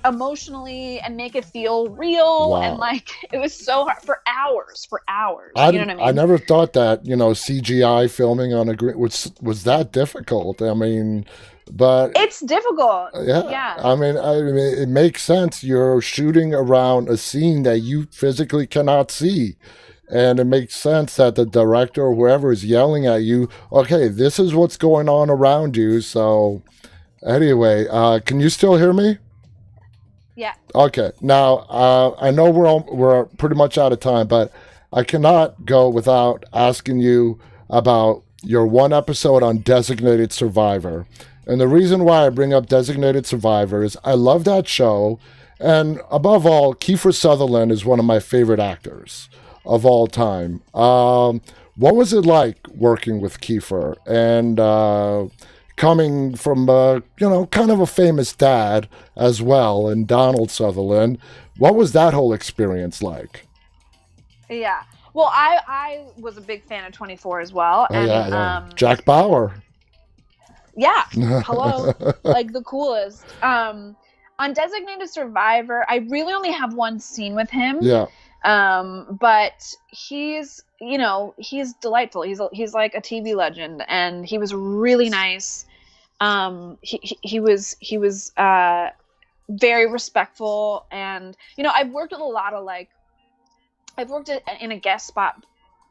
emotionally and make it feel real. Wow. And like it was so hard for hours. I know what I mean? I never thought that CGI filming on a green was that difficult. I mean, but it's difficult. Yeah. I mean, it makes sense. You're shooting around a scene that you physically cannot see. And it makes sense that the director or whoever is yelling at you, okay, this is what's going on around you. So anyway, can you still hear me? Yeah. Okay. Now, I know we're pretty much out of time, but I cannot go without asking you about your one episode on Designated Survivor. And the reason why I bring up Designated Survivor is I love that show. And above all, Kiefer Sutherland is one of my favorite actors of all time. What was it like working with Kiefer and coming from kind of a famous dad as well, and Donald Sutherland? What was that whole experience like? Yeah. Well, I was a big fan of 24 as well. Oh, and yeah. Jack Bauer. Yeah. Hello. Like the coolest. On Designated Survivor, I really only have one scene with him. Yeah. But he's delightful. He's like a TV legend, and he was really nice. He was very respectful, and I've worked with a lot of I've worked in a guest spot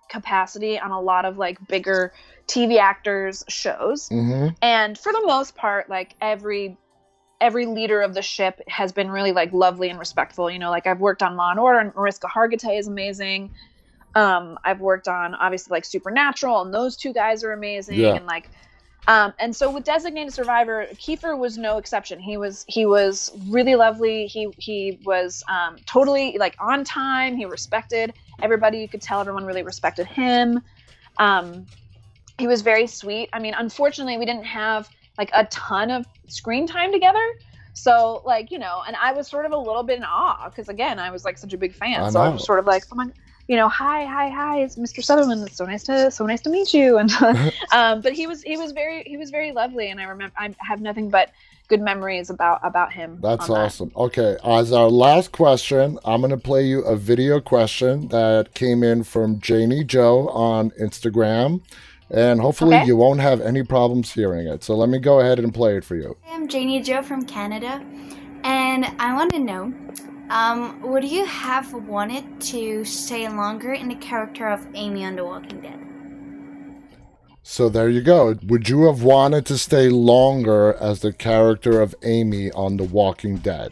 capacity on a lot of like bigger TV actors shows, and for the most part, like every leader of the ship has been really like lovely and respectful. Like I've worked on Law and Order, and Mariska Hargitay is amazing. I've worked on obviously like Supernatural, and those two guys are amazing. Yeah. And like, and so with Designated Survivor, Kiefer was no exception. He was really lovely. He was totally like on time. He respected everybody. You could tell everyone really respected him. He was very sweet. I mean, unfortunately, we didn't have like a ton of screen time together. So like, and I was sort of a little bit in awe because again, I was like such a big fan. So I was sort of like, oh my, hi, it's Mr. Sutherland. It's so nice to meet you. And but he was very lovely, and I have nothing but good memories about him. That's awesome. Okay, as our last question, I'm going to play you a video question that came in from Janie Joe on Instagram. And hopefully you won't have any problems hearing it. So let me go ahead and play it for you. I'm Janie Jo from Canada, and I want to know, would you have wanted to stay longer in the character of Amy on The Walking Dead? So there you go. Would you have wanted to stay longer as the character of Amy on The Walking Dead?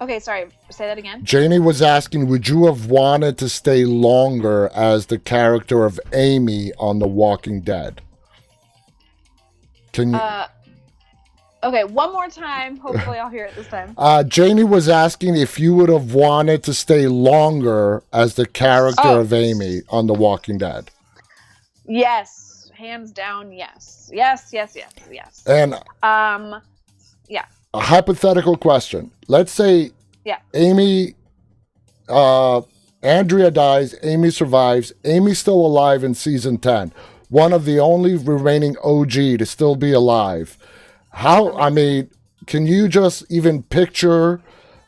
Okay, sorry. Say that again. Janie was asking, would you have wanted to stay longer as the character of Amy on The Walking Dead? Can you? Okay, one more time. Hopefully, I'll hear it this time. Janie was asking if you would have wanted to stay longer as the character Oh. of Amy on The Walking Dead. Yes, hands down. Yes. And Yeah. a hypothetical question. Let's say Yeah. Amy, Andrea dies, Amy survives, Amy's still alive in season 10. One of the only remaining OG to still be alive. Can you just even picture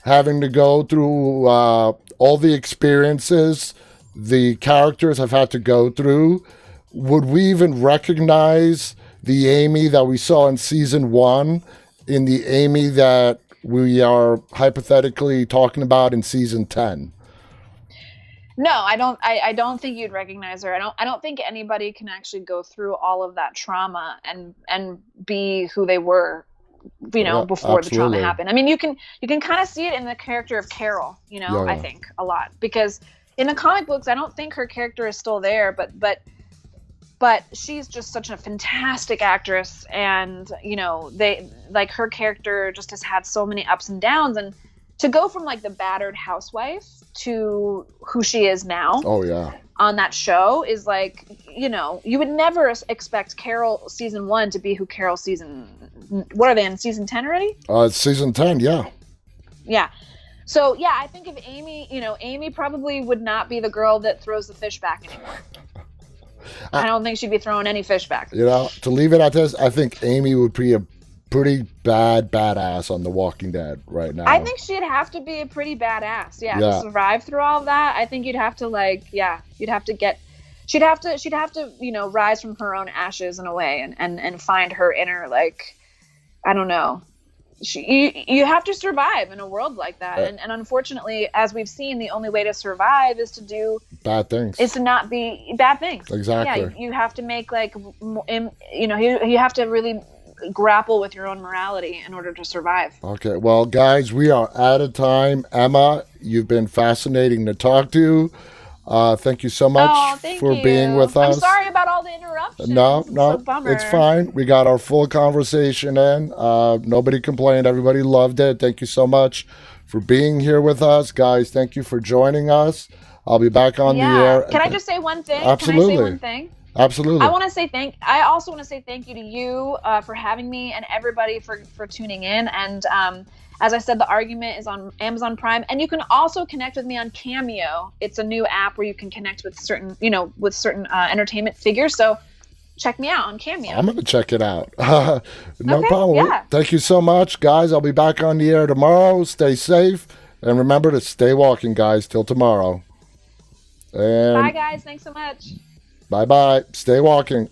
having to go through all the experiences the characters have had to go through? Would we even recognize the Amy that we saw in season 1 in the Amy that we are hypothetically talking about in season 10? No, I don't. I don't think you'd recognize her. I don't think anybody can actually go through all of that trauma and be who they were, before absolutely. the trauma happened. I mean, you can kind of see it in the character of Carol. I think a lot, because in the comic books, I don't think her character is still there, but she's just such a fantastic actress, and her character just has had so many ups and downs, and to go from like the battered housewife to who she is now. Oh yeah. On that show is like, you would never expect Carol season 1 to be who Carol what are they in season 10 already? It's season 10, yeah. Yeah. So yeah, I think if Amy, Amy probably would not be the girl that throws the fish back anymore. I don't think she'd be throwing any fish back. To leave it at this, I think Amy would be a pretty badass on The Walking Dead right now. I think she'd have to be a pretty badass, to survive through all of that. I think you'd have to she'd have to rise from her own ashes in a way and find her inner, like, I don't know. You have to survive in a world like that, and unfortunately, as we've seen, the only way to survive is to do bad things. Is to not be bad things. Exactly. Yeah, you have to make you have to really grapple with your own morality in order to survive. Okay, well, guys, we are out of time. Emma, you've been fascinating to talk to. Thank you so much for being with us. I'm sorry about all the interruptions. No, So bummer. it's fine. We got our full conversation in. Nobody complained. Everybody loved it. Thank you so much for being here with us. Guys, thank you for joining us. I'll be back on the air. Can I just say one thing? Absolutely. Can I say one thing? Absolutely. I also want to say thank you to you for having me, and everybody for tuning in. And as I said, the argument is on Amazon Prime, and you can also connect with me on Cameo. It's a new app where you can connect with certain entertainment figures. So check me out on Cameo. I'm going to check it out. No problem. Yeah. Thank you so much, guys. I'll be back on the air tomorrow. Stay safe, and remember to stay walking, guys, till tomorrow. And bye, guys. Thanks so much. Bye-bye. Stay walking.